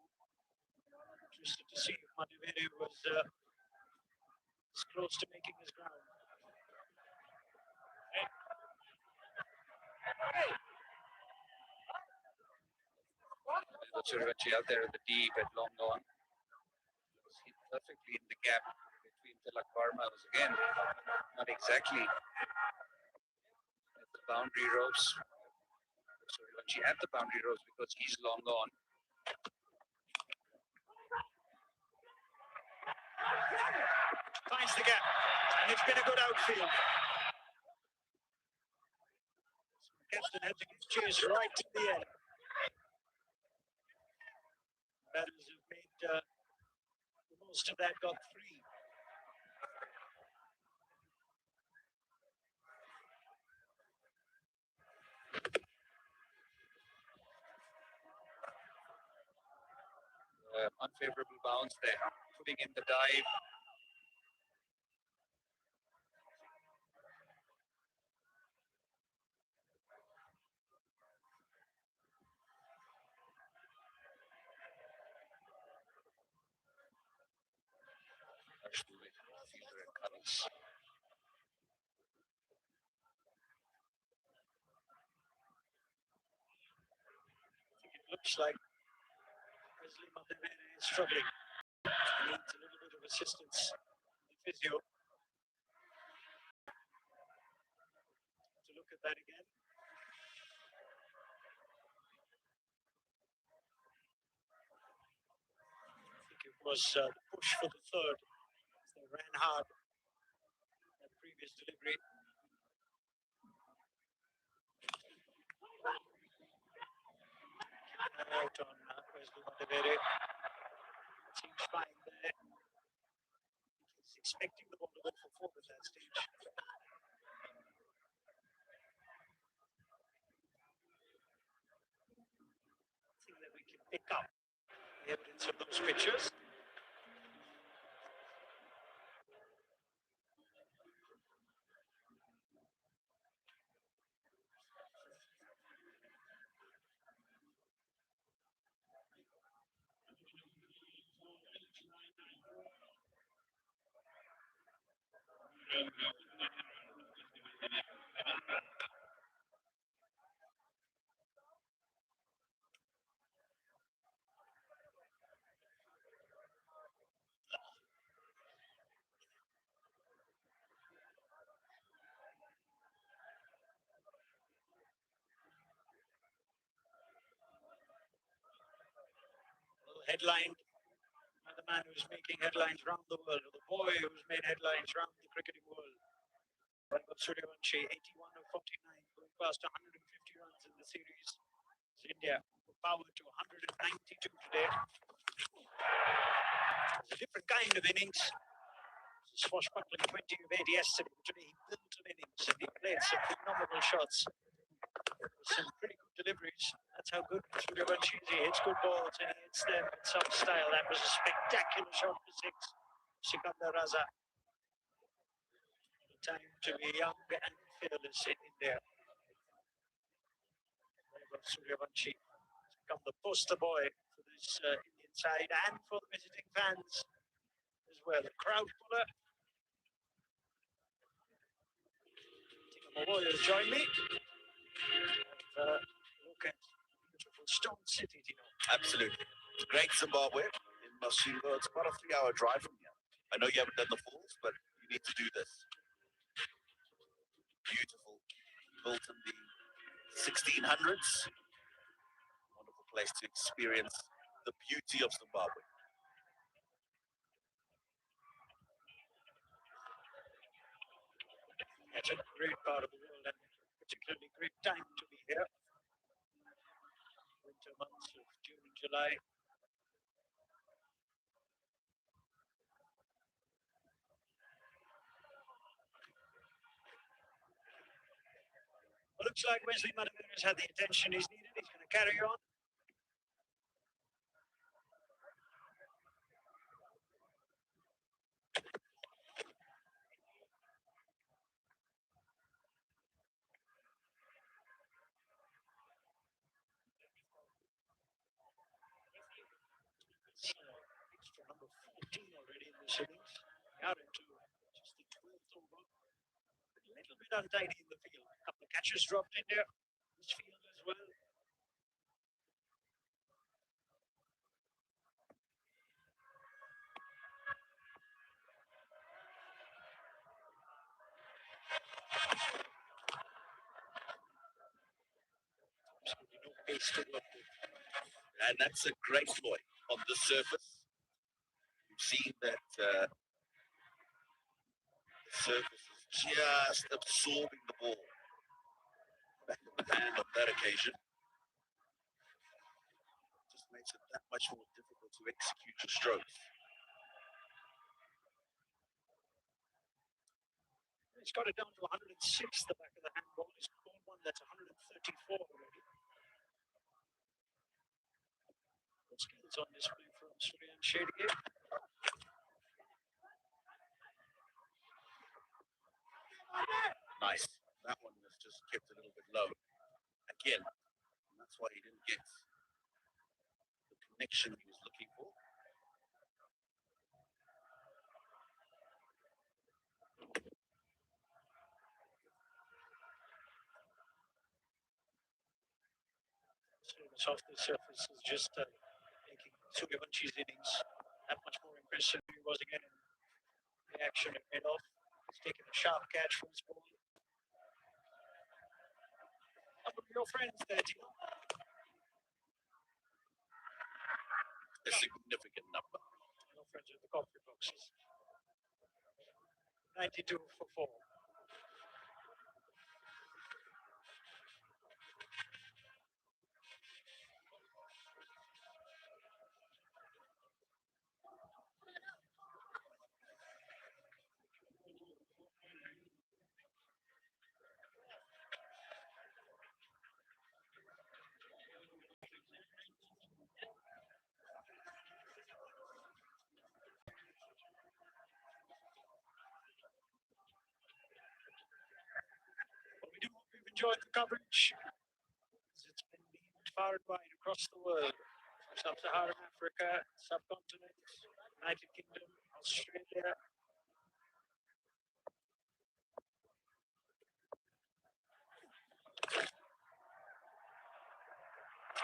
Interested to see if Madhuveri was close to making his ground. Suryavanshi out there at the deep at long on. perfectly in the gap between Tilak Varma, who's again not exactly at the boundary ropes. Suryavanshi at the boundary ropes because he's long gone. Finds the gap, and it's been a good outfield. Captain had to get chase right to the end. Batters have made the most of that, got 3. Unfavorable bounce there, putting in the dive. Fielder and Cummins. It looks like Wesley Madhevere is struggling. He needs a little bit of assistance from the physio. To look at that again. I think it was the push for the third. They ran hard that previous delivery. Out on Wesley Madhevere. Seems fine there. He's expecting the ball to go for 4 at that stage. I think that we can pick up the evidence of those pictures. Headlined by the man who's making headlines around the world, or the boy who's made headlines around the cricketing world. Vaibhav Suryavanshi, 81 of 49, going past 150 runs in the series. So India powered to 192 today. It's a different kind of innings. Swashbuckling 20 of 8 yesterday. Today he built an innings and he played some phenomenal shots. Some pretty good deliveries. That's how good Suryavanshi is. He hits good balls and he hits them in some style. That was a spectacular shot for 6. Sikandar Raza. The time to be young and fearless in India. Suryavanshi has become the poster boy for this Indian side and for the visiting fans as well. A crowd puller. Timo Warriors join me. Look at beautiful Stone City, Tino. Absolutely. It's great Zimbabwe in Masvingo. It's about a 3-hour drive from here. I know you haven't done the falls, but you need to do this. Beautiful. Built in the 1600s. Wonderful place to experience the beauty of Zimbabwe. It's a great part of the world and particularly great time to be here. Winter months of June and July. Well, looks like Wesley Madhevere has had the attention he's needed. He's going to carry on. Extra number 14 already in this innings. We are into just the 12th over. A little bit untidy in the field. A couple of catches dropped in there. This field as well. space to work with. And that's a great ploy on the surface. We've seen that the surface is just absorbing the ball back in the hand on that occasion. Just makes it that much more difficult to execute your strokes. He's got it down to 106, the back of the handball. He's ball one that's 134 already. Skills on display from Suryan Shetty. Nice. That one was just kept a little bit low. Again, and that's why he didn't get the connection he was looking for. Service off the surface is just making Suryavanchi's innings that much more impressive than he was again in the action at mid-off. He's taken a sharp catch from his ball. Up with your friends there, Tino. A significant number. Your friends with the coffee boxes. 92 for 4. Enjoyed the coverage. It's been beamed far and wide across the world. From Sub-Saharan Africa, subcontinent, United Kingdom, Australia.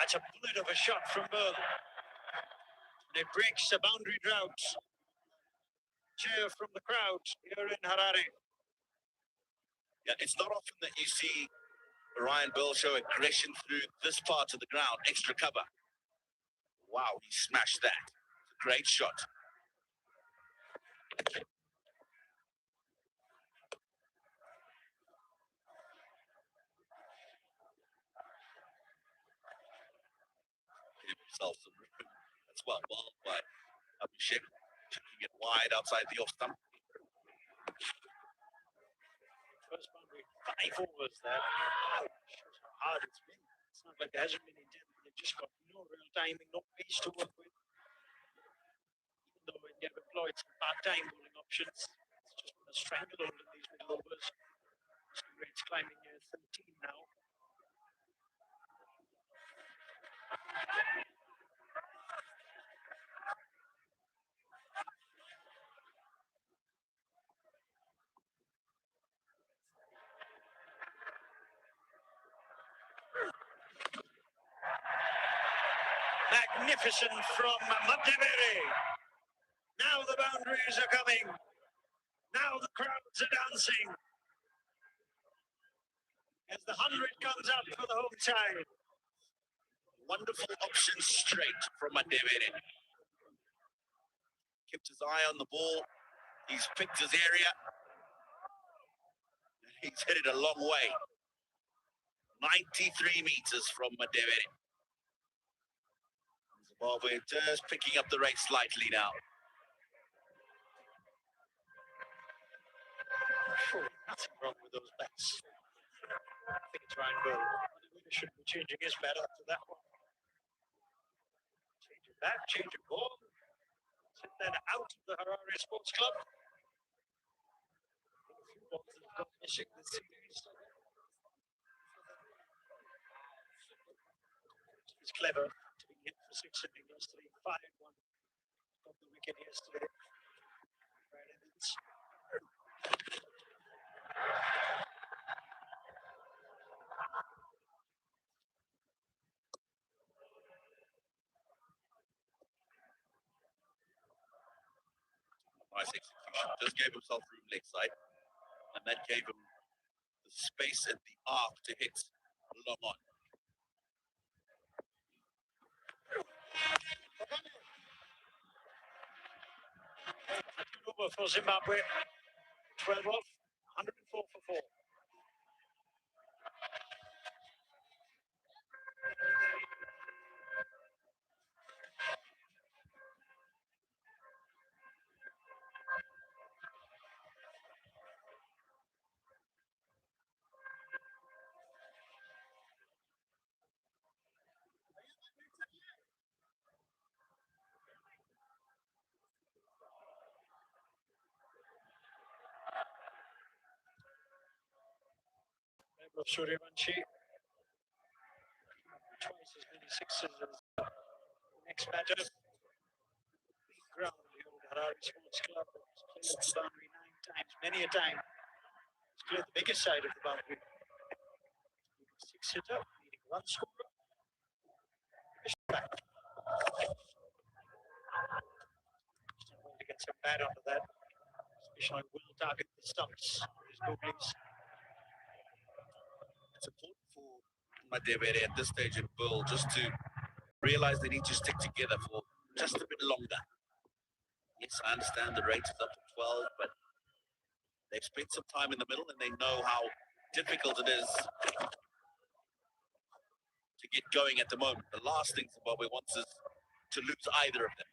That's a bullet of a shot from Burl. And it breaks the boundary drought. Cheer from the crowd here in Harare. Yeah, it's not often that you see Ryan Bell show aggression through this part of the ground, extra cover. Wow, he smashed that. Great shot. Gave himself some room as well. Ball by Abhishek, checking it wide outside the off stump. First boundary, 5 overs there. Shows how hard it's been. It's not like there hasn't been intent. They've just got no real timing, no pace to work with. Even though India have employed some part-time bowling options, it's just been a stranglehold in these middle overs. Rates climbing near 13 now. Magnificent from Madhevere. Now the boundaries are coming. Now the crowds are dancing. As the 100 comes up for the home side. Wonderful option straight from Madhevere. Kept his eye on the ball. He's picked his area. He's hit it a long way. 93 meters from Madhevere. Zimbabwe just picking up the rate slightly now. Surely nothing wrong with those bats. I think it's Ryan Burl. He should be changing his bat after that one. Change of bat, change of ball. Send that out of the Harare Sports Club. A few balls that have gone missing this series. It's clever to be hit for 6 innings yesterday. 5-1 off the wicket yesterday. Brad Evans. Nice execution. Just gave himself room leg side. And that gave him the space and the arc to hit long on. over for Zimbabwe. 12 off, 104 for 4. Of Suryavanshi. Twice as many sixes as the next batter. Big ground here at Harare Sports Club. It's cleared the boundary 9 times, many a time. It's cleared the biggest side of the boundary. Six hitter, leading run scorer. Back. Just going to get some bat onto that. Vishnoy will target the stumps with his googlies. It's important for Madevere at this stage in Bull just to realize they need to stick together for just a bit longer. Yes, I understand the rate is up to 12, but they've spent some time in the middle and they know how difficult it is to get going at the moment. The last thing Zimbabwe wants is to lose either of them.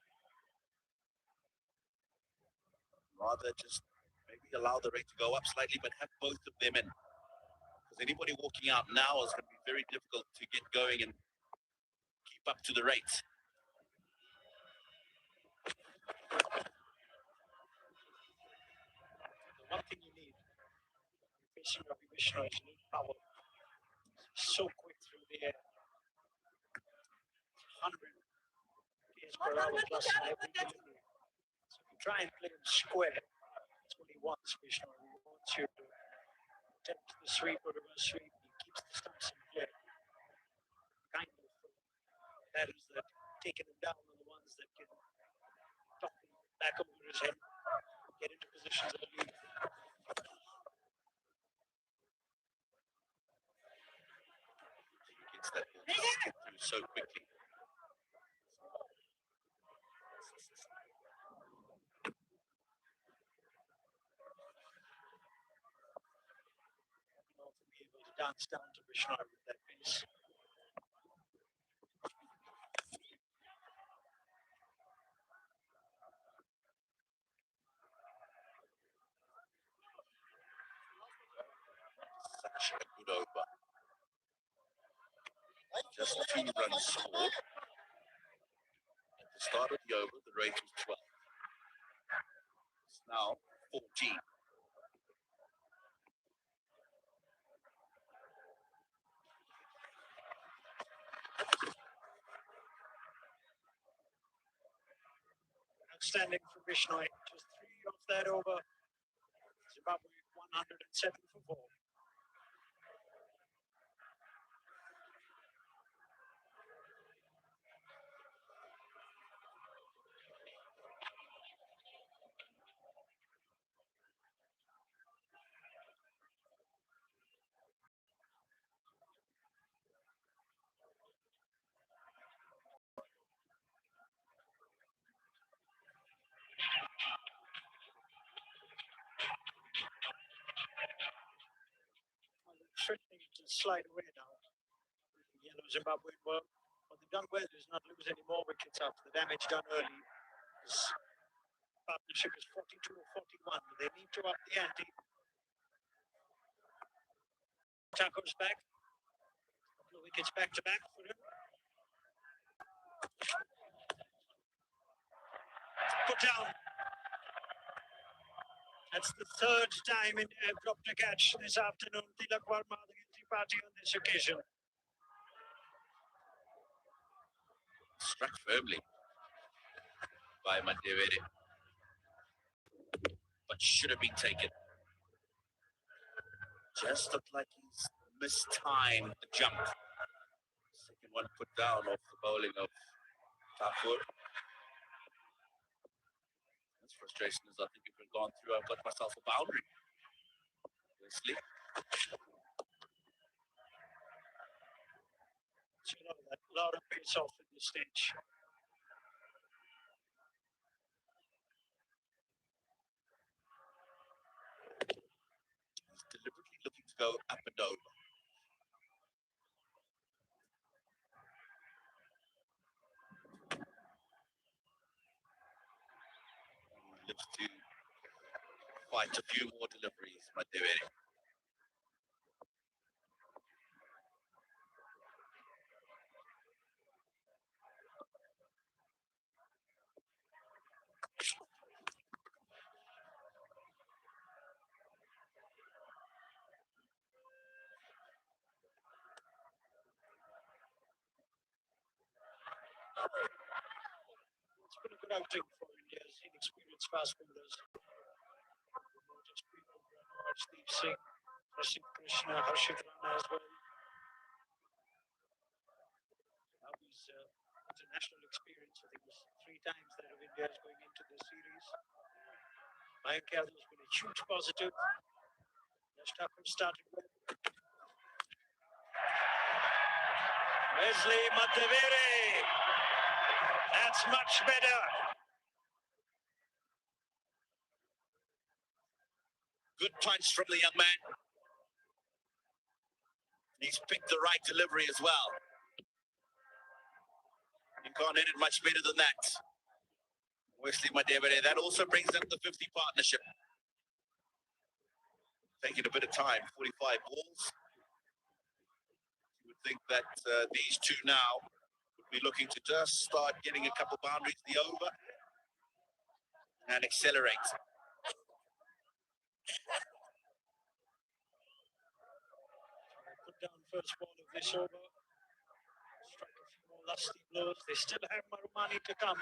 Rather just maybe allow the rate to go up slightly, but have both of them in. Because anybody walking out now is going to be very difficult to get going and keep up to the rate. The one thing you need facing Ravi Vishnoy is need power. He's so quick through the air. 100 km per hour plus in every delivery. So if you try and play him square, that's what he wants, Vishnoy. He wants you to attempt the sweep or reverse sweep. He keeps the stumps in play. Kind of batters that taking him down are the ones that can top him back over his head, get into positions of the lead. Gets that ball just get through so quickly. To be able to dance down to Vishnoy with that pace. Such a good over. Just 2 runs scored. At the start of the over, the rate was 12. It's now 14. Outstanding for Vishnoy. Just 3 off that over. Zimbabwe 107 for 4. Threatening to slide away now. Yellow Zimbabwe work. What they've done well is not lose any more wickets after the damage done early. This partnership is 42 or 41. They need to up the ante. Taco's back. Couple of wickets back to back for him. Put down. That's the 3rd time India have dropped a catch this afternoon. Tilak Verma, the guilty party on this occasion. Struck firmly by Madevere, but should have been taken. Just looked like he's mistimed the jump. Second one put down off the bowling of Thakur. His frustration is, I think if we'd gone through, I've got myself a boundary. Wesley. So you know that a lot of pace off at this stage. go up and over. He lives to fight a few more deliveries, Madevere. It's been a good outing for India's inexperienced fast bowlers. Noticed people, Arshdeep Singh, Prasidh Krishna, Harshit Rana as well. Now his international experience, I think it was 3 times that of India is going into this series. Mayank Yadav has been a huge positive. Yash Thakur started well. Wesley Madevere. That's much better. Good punch from the young man. He's picked the right delivery as well. You can't hit it much better than that. Wesley Madevere. That also brings up the 50 partnership. Taking a bit of time, 45 balls. You would think that these two now would be looking to just start getting a couple boundaries, the over, and accelerate. Put down first ball of this over. Struck a few more lusty blows. They still have Marumani to come.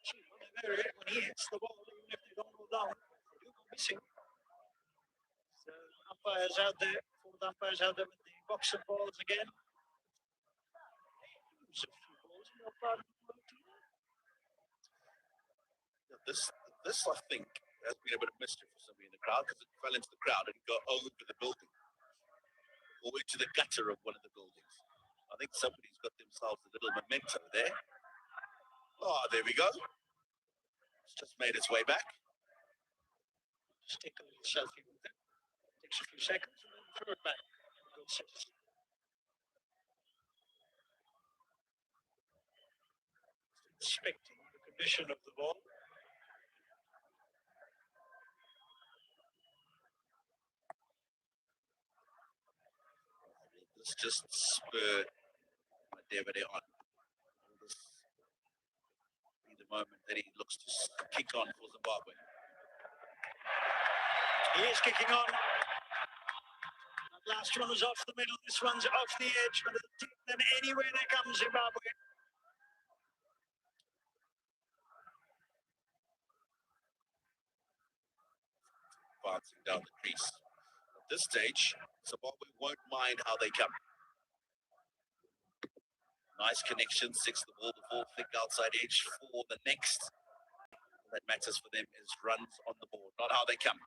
Gee, Madevere, when he hits the ball, even if they don't go down, they do go missing. So umpires out there, 4th umpires out there with the box of balls again. Lose a few balls in your part of the world too. This I think has been a bit of mischief for somebody in the crowd because it fell into the crowd and got over the building or into the gutter of one of the buildings. I think somebody's got themselves a little memento there. Oh, there we go. It's just made its way back. Just take a little selfie with it. Takes a few seconds and then throw it back. Good set. Inspecting the condition of the ball. This just spurred Madevere on. This be the moment that he looks to kick on for Zimbabwe. He is kicking on. That last one was off the middle. This one's off the edge, but it'll take them anywhere they come, Zimbabwe. Advancing down the crease. At this stage, Zimbabwe won't mind how they come. Nice connection, 6 the ball before flick outside edge for the next. All that matters for them is runs on the board, not how they come.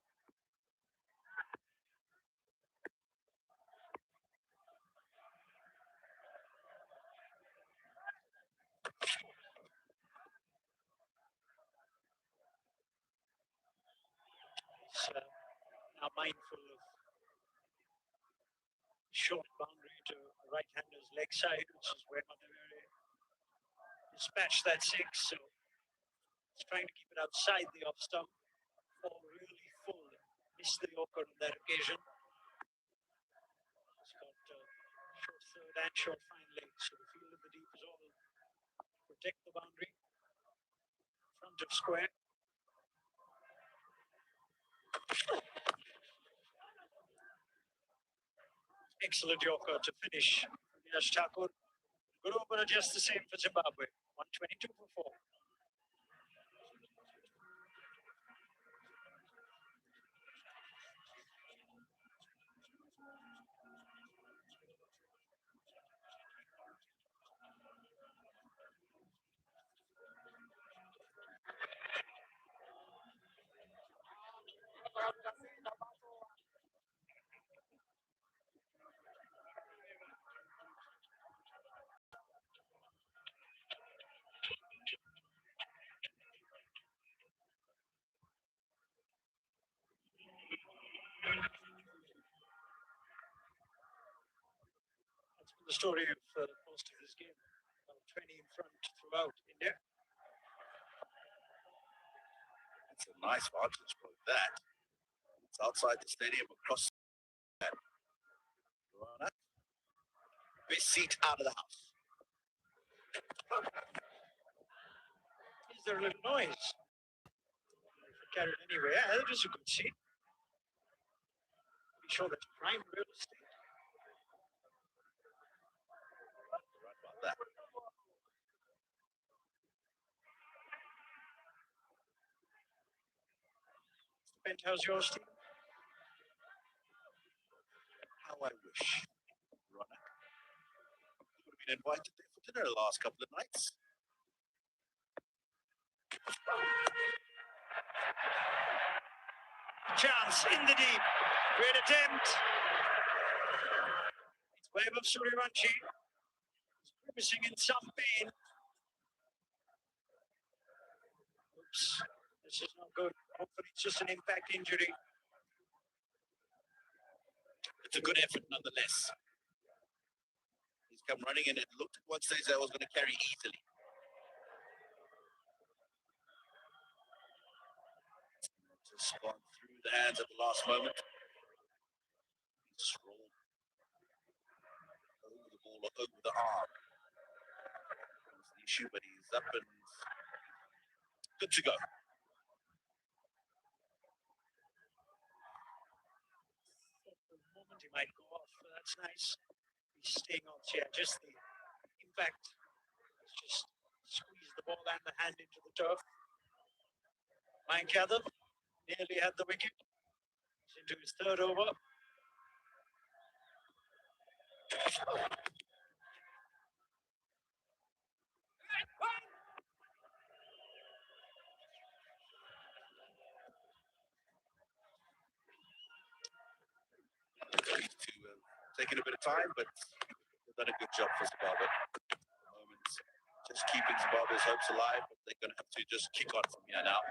He's now mindful of short boundary to right-hander's leg side, which is where Madevere dispatched that 6. So he's trying to keep it outside the off stump. Fall really full. Missed the Yorker on that occasion. He's got short third and short fine leg. So the field in the deep is all protect the boundary. Front of square. Excellent Yorker to finish Yash Thakur. Good opener just the same for Zimbabwe. 122 for 4. story of most of this game. About 20 in front throughout India. It's a nice vantage point, that. It's outside the stadium across that. Ronak. Best seat out of the house. Is there a little noise? If it carried anywhere, that is a good seat. Be sure that's prime real estate. Right about that. Penthouse yours, team? How I wish. Ronak. Would have been invited there for dinner the last couple of nights. Chance in the deep. Great attempt. It's Vaibhav Suryavanshi. He's grimacing in some pain. Oops. This is not good. Hopefully it's just an impact injury. It's a good effort nonetheless. He's come running in. It looked at one stage that was going to carry easily. Just gone through the hands at the last moment. He just rolled over the ball or over the arm. That was the issue, but he's up and good to go. For the moment he might go off, but that's nice. He's staying on. Yeah, just the impact. Let's just squeeze the ball and the hand into the turf. Mayank Yadav nearly had the wicket. He's into his third over. These two taking a bit of time, but they've done a good job for Zimbabwe. At the moment, just keeping Zimbabwe's hopes alive, but they're going to have to just kick on from here now.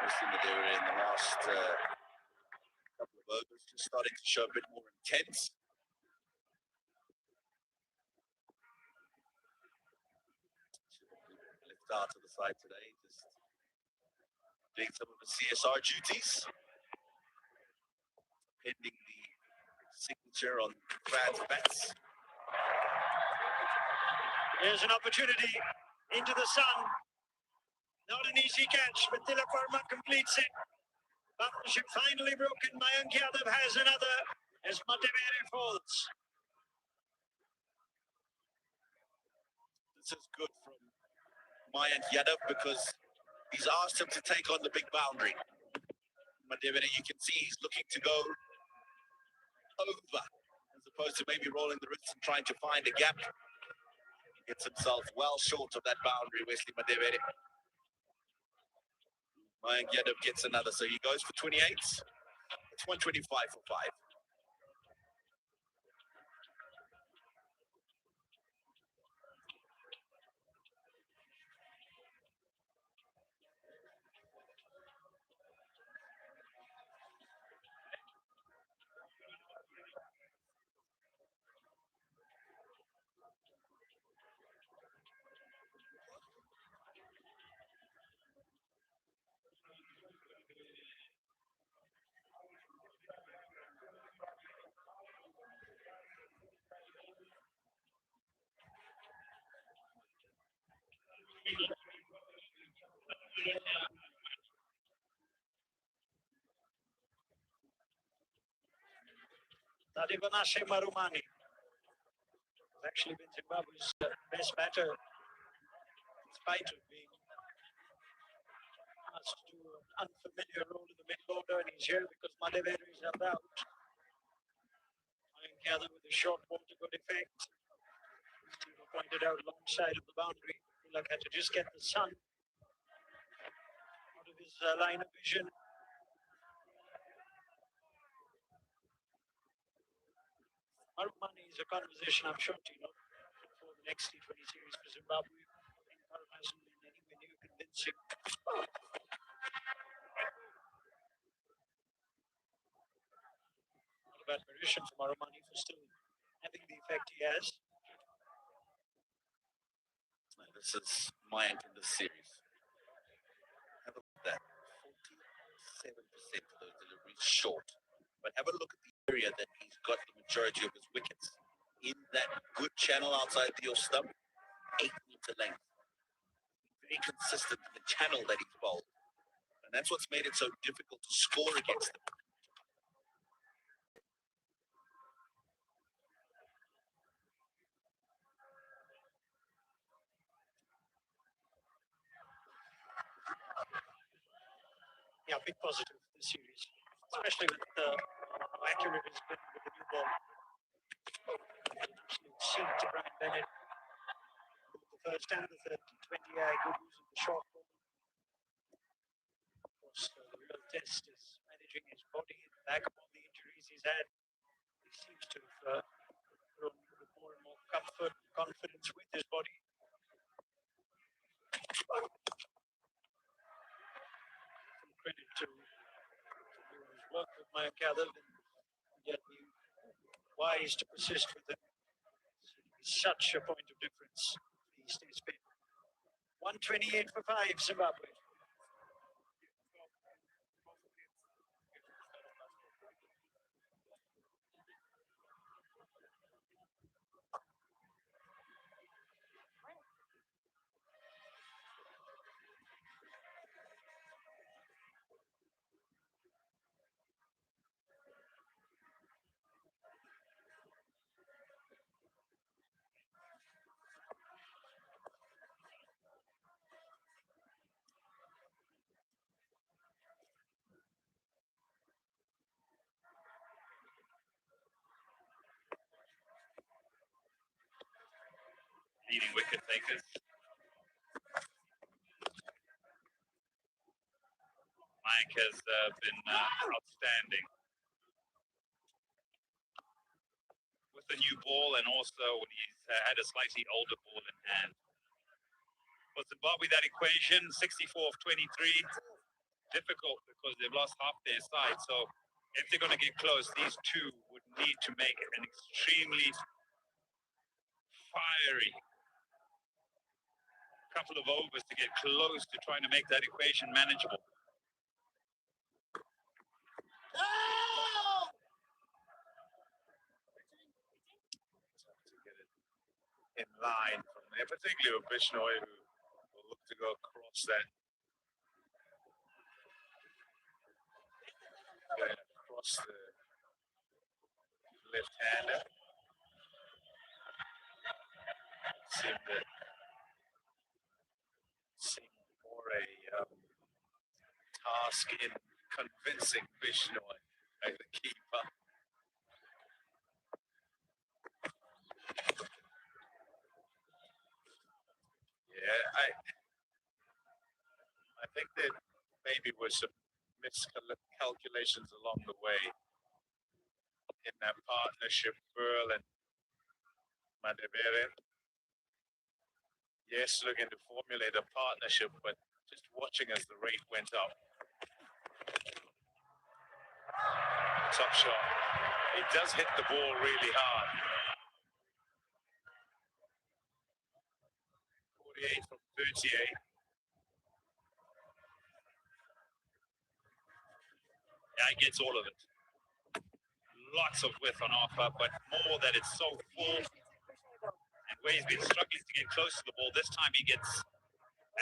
Mostly that they were in the last couple of overs, just starting to show a bit more intense. Left out to the side today, just doing some of the CSR duties, pending the signature on fans' bats. Here's an opportunity into the sun. Not an easy catch, but Tilak Verma completes it. Partnership finally broken. Mayank Yadav has another as Matevere falls. This is good from Mayank Yadav because he's asked him to take on the big boundary. Madevere, you can see he's looking to go over as opposed to maybe rolling the wrists and trying to find a gap. He gets himself well short of that boundary, Wesley Madevere. Mayank Yadav gets another, so he goes for 28. It's 125 for 5. Tadivanashe Marumani has actually been Zimbabwe's best batter, in spite of being asked to do an unfamiliar role in the middle order, and he's here because Madevere is held out. Mayank Yadav with a short ball to good effect. Steve pointed out long side of the boundary. Tilak had to just get the sun out of his line of vision. Marumani is a conversation, I'm sure, Tino, for the next T20 series for Zimbabwe. Karan hasn't been anywhere near convincing. Not a bad position for Marumani for still having the effect he has. This is Mayank in this series. Have a look at that. 47% of those deliveries short. But have a look at the area that he's got the majority of his wickets. In that good channel outside the off stump, 8-meter length. Very consistent in the channel that he's bowled. And that's what's made it so difficult to score against them. Yeah, big positive this series, especially with how accurate he's been with the new ball. Absolute seam to Brian Bennett. Both the first and the third T20, good using the short ball. Of course, the real test is managing his body in the back of all the injuries he's had. He seems to have grown with more and more comfort, confidence with his body. Some credit to who's worked with Mayank Yadav and yet be wise to persist with him. It's such a point of difference. He stays fit. 128 for 5, Zimbabwe. Leading wicket takers. Mike has been outstanding with the new ball and also when he's had a slightly older ball in hand. For Zimbabwe, that equation, 64 of 23, difficult because they've lost half their side. So if they're going to get close, these two would need to make an extremely fiery couple of overs to get close to trying to make that equation manageable. To get it in line from there, particularly with Bishnoi, who will look to go across that. Going across the left-hander. Seemed more a task in convincing Bishnoi as the keeper. Yeah, I think that maybe were some miscalculations along the way in that partnership, Burl and Madebere. Yes, looking to formulate a partnership, but just watching as the rate went up. Top shot. He does hit the ball really hard. 48 from 38. Yeah, he gets all of it. Lots of width on offer, but more that it's so full. And where he's been struggling to get close to the ball, this time he gets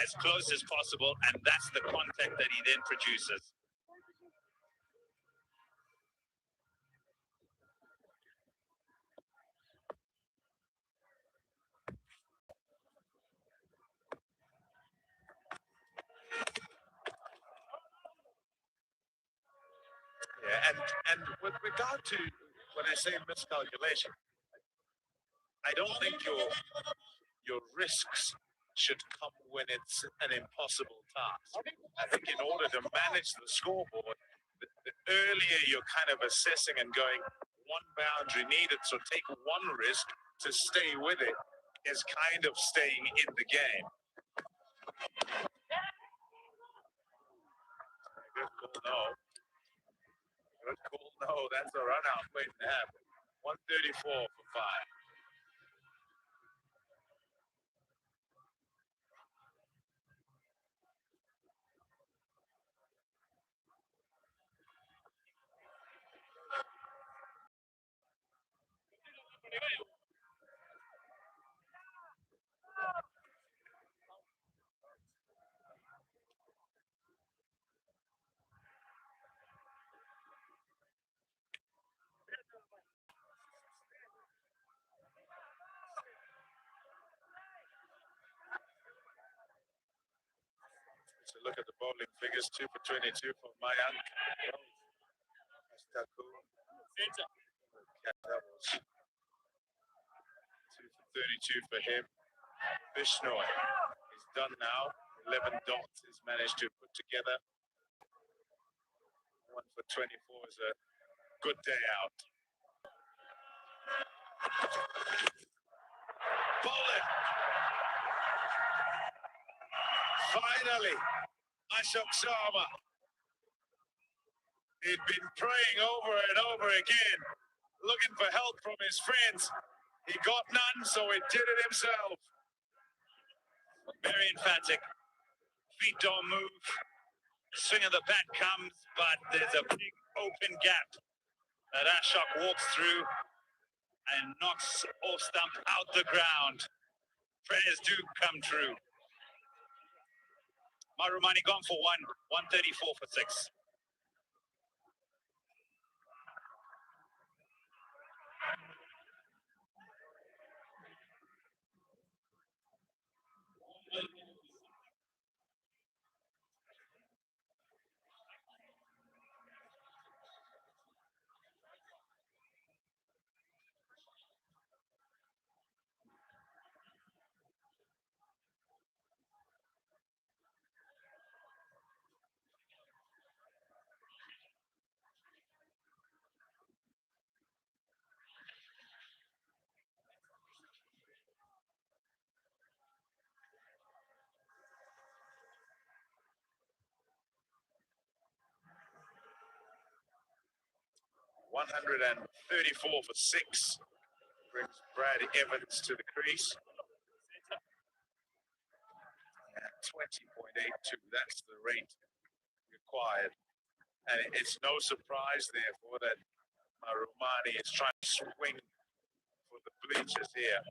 as close as possible, and that's the contact that he then produces. Yeah, and with regard to when I say miscalculation, I don't think your risks should come when it's an impossible task. I think in order to manage the scoreboard, the earlier you're kind of assessing and going, one boundary needed, so take one risk to stay with it is kind of staying in the game. Good call, no. Good call, no. That's a run out waiting to happen. 134 for 5. So look at the bowling figures, 2 for 22 for Mayank. That was 2 for 32 for him. Bishnoi is done now. 11 dots he's managed to put together. 1 for 24 is a good day out. Bowling! Finally, Ashok Sharma. He'd been praying over and over again, looking for help from his friends. He got none, so he did it himself. Very emphatic. Feet don't move. Swing of the bat comes, but there's a big open gap that Ashok walks through and knocks off stump out the ground. Prayers do come true. Marumani gone for 134 for 6. $134 for 6 brings Brad Evans to the crease. And 20.82, that's the rate required. And it's no surprise, therefore, that Marumani is trying to swing for the bleachers here.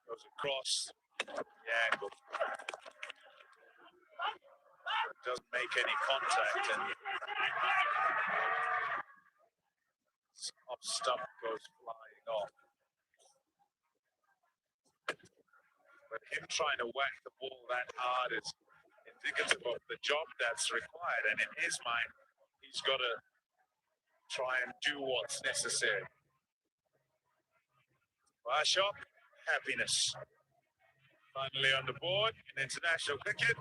Goes across the angle. Doesn't make any contact, and off stump goes flying off. But him trying to whack the ball that hard is indicative of the job that's required, and in his mind, he's got to try and do what's necessary. For Ashok, happiness. Finally on the board in international cricket.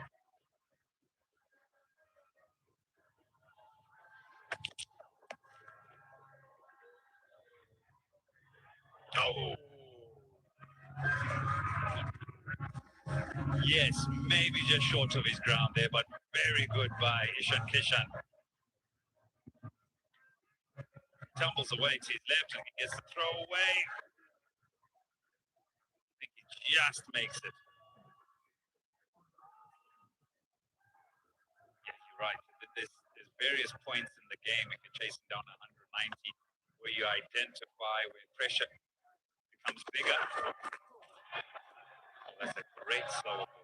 Oh. Yes, maybe just short of his ground there, but very good by Ishan Kishan. Tumbles away to his left and he gets the throw away. I think he just makes it. Yeah, you're right. There's various points in the game if you're chasing down 190 where you identify where pressure becomes bigger. That's a great slow ball.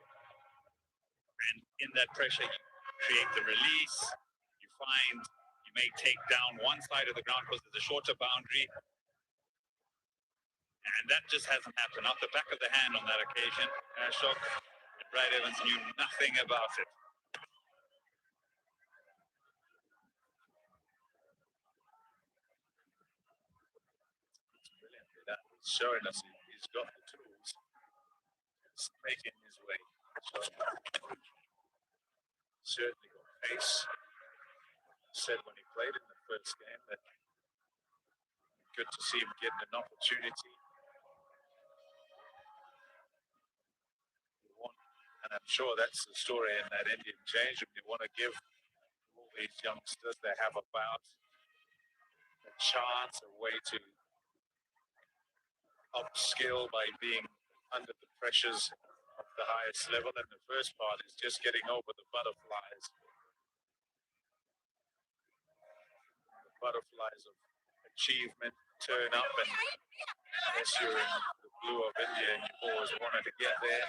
And in that pressure, you create the release. You find you may take down one side of the ground because there's a shorter boundary. And that just hasn't happened. Off the back of the hand on that occasion, Ashok and Brad Evans knew nothing about it. It's brilliant. He's showing us he's got the tools. He's making his way. So, certainly got pace. Said when he played in the first game that good to see him getting an opportunity. And I'm sure that's the story in that Indian change room. You want to give all these youngsters they have about a chance, a way to upskill by being under the pressures of the highest level. And the first part is just getting over the butterflies. The butterflies of achievement turn up, and unless you're in the blue of India and you've always wanted to get there,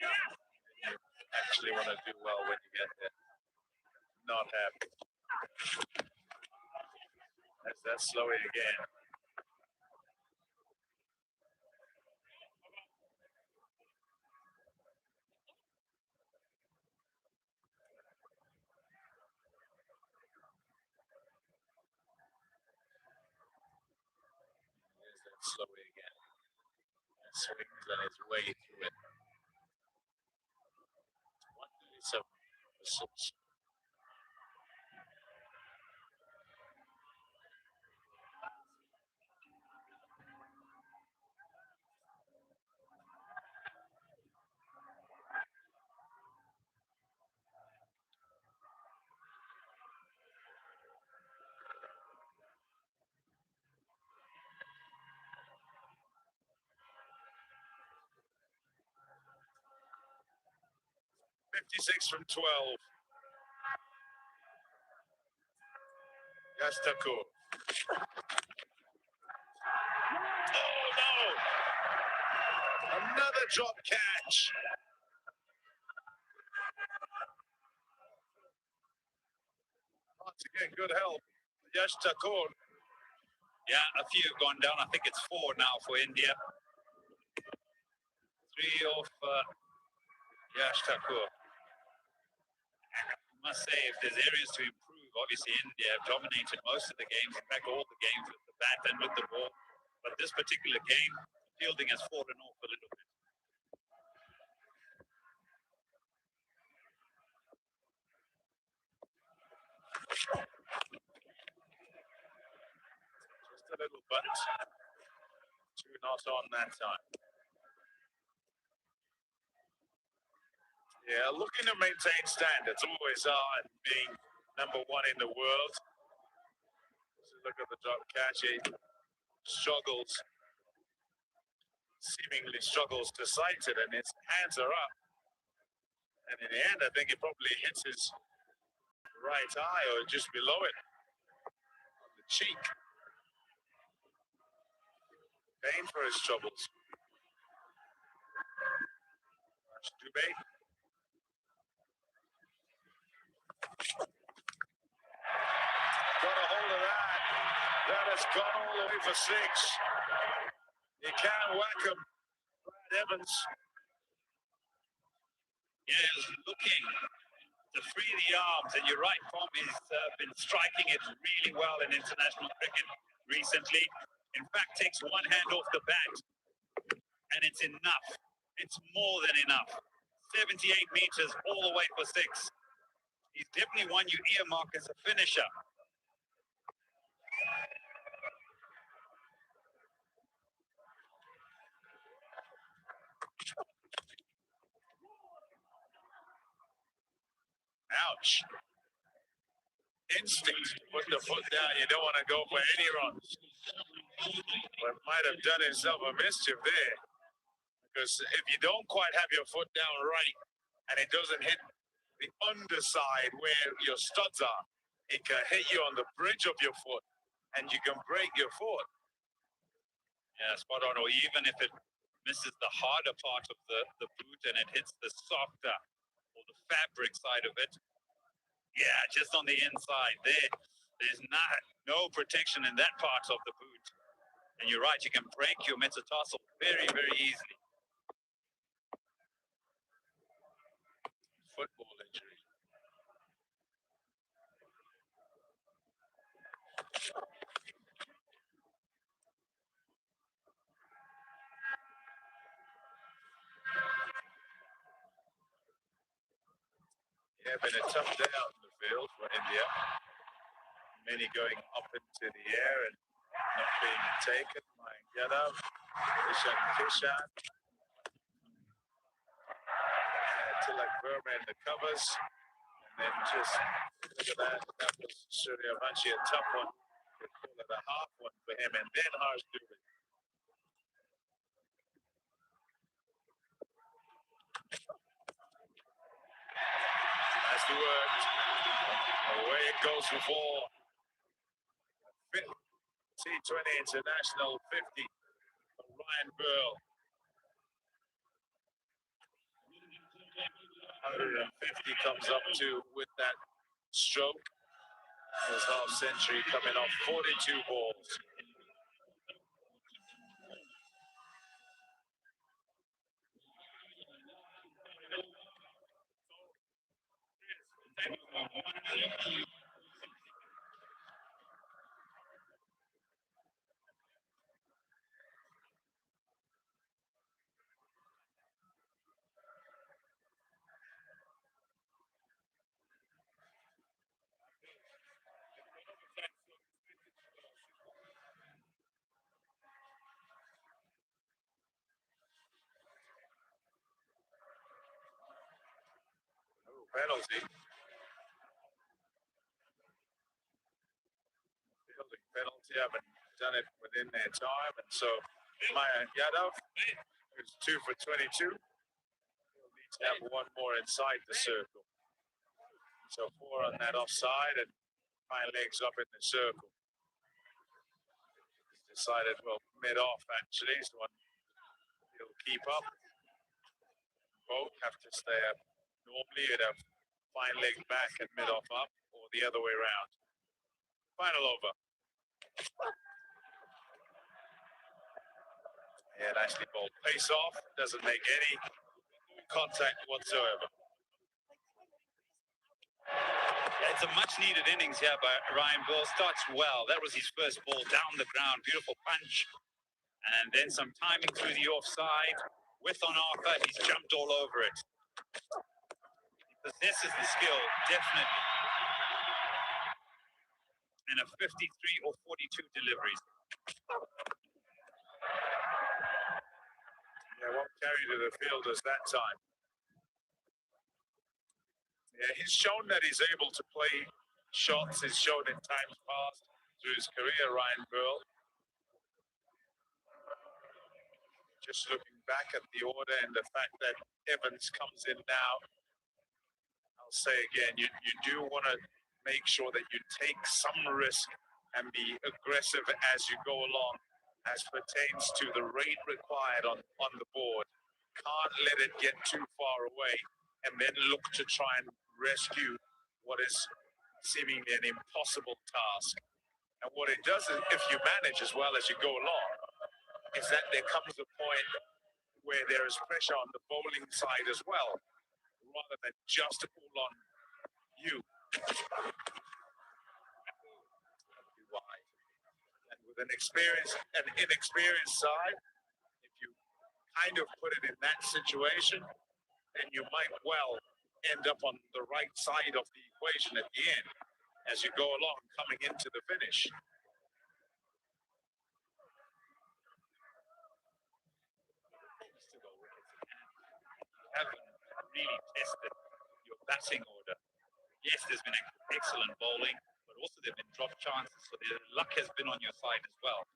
you actually want to do well when you get there. Not happy. That's slowing again. There's that slowing again. And swings on his way through it. 137 for 6. 56 from 12. Yash Thakur. Oh no! Another drop catch. Hard to get good help. Yash Thakur. Yeah, a few have gone down. I think it's 4 now for India. 3 off Yash Thakur. I must say, if there's areas to improve, obviously India have dominated most of the games, in fact all the games with the bat and with the ball. But this particular game, fielding has fallen off a little bit. Just a little butt. 2 not on that time. Yeah, looking to maintain standards, always are, and being number 1 in the world. So look at the drop catch. He struggles, seemingly struggles to sight it, and his hands are up. And in the end, I think it probably hits his right eye or just below it, on the cheek. Paying for his troubles. Dubé. Got a hold of that. That has gone all the way for 6. You can't whack him. Brad Evans. Yeah, he's looking to free the arms, and you're right, Tom, he's been striking it really well in international cricket recently. In fact, takes one hand off the bat, and it's enough. It's more than enough. 78 meters all the way for 6. He's definitely one you earmark as a finisher. Ouch. Instinct to put the foot down. You don't want to go for any runs. But might have done himself a mischief there. Because if you don't quite have your foot down right, and it doesn't hit the underside where your studs are, it can hit you on the bridge of your foot, and you can break your foot. Yeah, spot on. Or even if it misses the harder part of the boot and it hits the softer or the fabric side of it. Yeah, just on the inside there. There's no protection in that part of the boot. And you're right, you can break your metatarsal very, very easily. Football injury. Yeah, been a tough day out in the field for India. Many going up into the air and not being taken. Mayank Yadav, Ishan Kishan, Tilak Verma in the covers. And then just look at that. That was Suryavanshi, a tough one. They call it a half one for him. And then Harsh Dubé. before T20 International 50 for Ryan Burl. 150 comes up to with that stroke. His half century coming off 42 balls. Penalty. Fielding penalty. Haven't done it within their time, and so Maya Yadav, who's 2 for 22, will need to have one more inside the circle. So 4 on that offside, and 5 legs up in the circle. He's decided, well, mid-off actually is the one he'll keep up. Both have to stay up. Normally you'd have 5 legs back and mid-off up, or the other way around. Final over. Yeah, nicely bowled. Pace off, doesn't make any contact whatsoever. Yeah, it's a much needed innings here by Ryan Burl. Starts well. That was his first ball down the ground. Beautiful punch. And then some timing through the offside. With on Arthur, he's jumped all over it. He possesses the skill, definitely. And a 53 or 42 deliveries. Yeah, won't carry to the fielders that time. Yeah, he's shown that he's able to play shots. He's shown in times past through his career, Ryan Burl. Just looking back at the order and the fact that Evans comes in now, I'll say again, you do want to make sure that you take some risk and be aggressive as you go along, as pertains to the rate required on the board. Can't let it get too far away and then look to try and rescue what is seemingly an impossible task. And what it does is, if you manage as well as you go along, is that there comes a point where there is pressure on the bowling side as well, rather than just all on you. Wide. And with an inexperienced side, if you kind of put it in that situation, then you might well end up on the right side of the equation at the end as you go along, coming into the finish. Haven't really tested your batting order. Yes, there's been excellent bowling, but also there have been drop chances, so the luck has been on your side as well.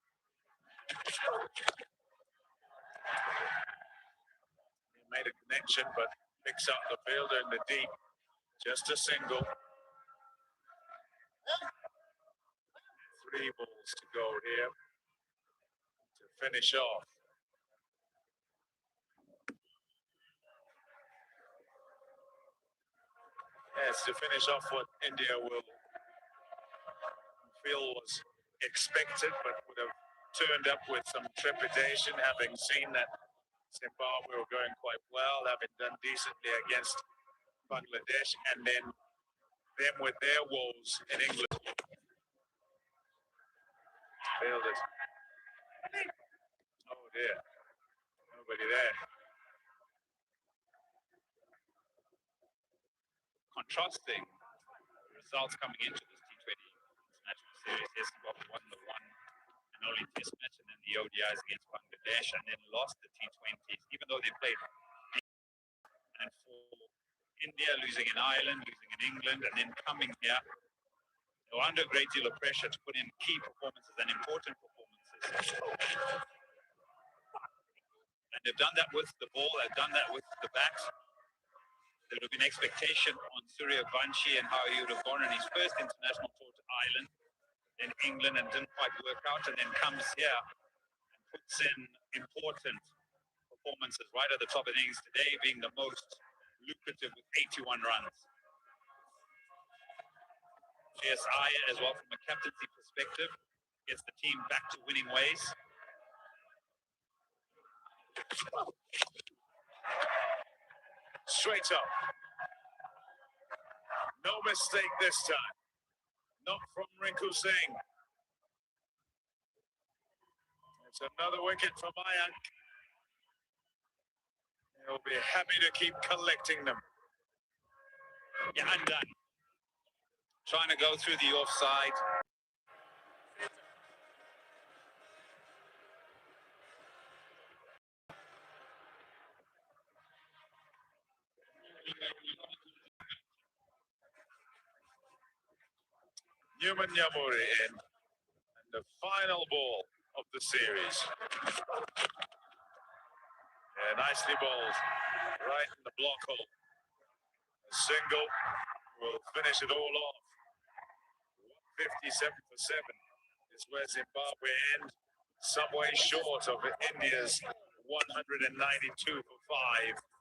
He made a connection, but picks up the fielder in the deep. Just a single. 3 balls to go here to finish off. Yes, to finish off what India will feel was expected, but would have turned up with some trepidation, having seen that Zimbabwe were going quite well, having done decently against Bangladesh, and then them with their woes in England. Failed it. Oh dear. Nobody there. Contrasting results coming into this T20 international series. Yes, Zimbabwe won the one and only test match, and then the ODIs against Bangladesh, and then lost the T20s, even though they played. And for India, losing in Ireland, losing in England, and then coming here, they were under a great deal of pressure to put in key performances and important performances. And they've done that with the ball, they've done that with the bat. there would have been expectation on Suryavanshi and how he would have gone on his first international tour to Ireland, then England, and didn't quite work out, and then comes here and puts in important performances right at the top of innings, today being the most lucrative with 81 runs. GSI as well from a captaincy perspective gets the team back to winning ways. Straight up. No mistake this time. Not from Rinku Singh. It's another wicket for Mayank. He'll be happy to keep collecting them. Yeah, undone. Trying to go through the offside. Newman Yamuri in. And the final ball of the series. Yeah, nicely bowled. Right in the block hole. A single will finish it all off. 57 for 7 is where Zimbabwe end. Some way short of India's 192 for 5.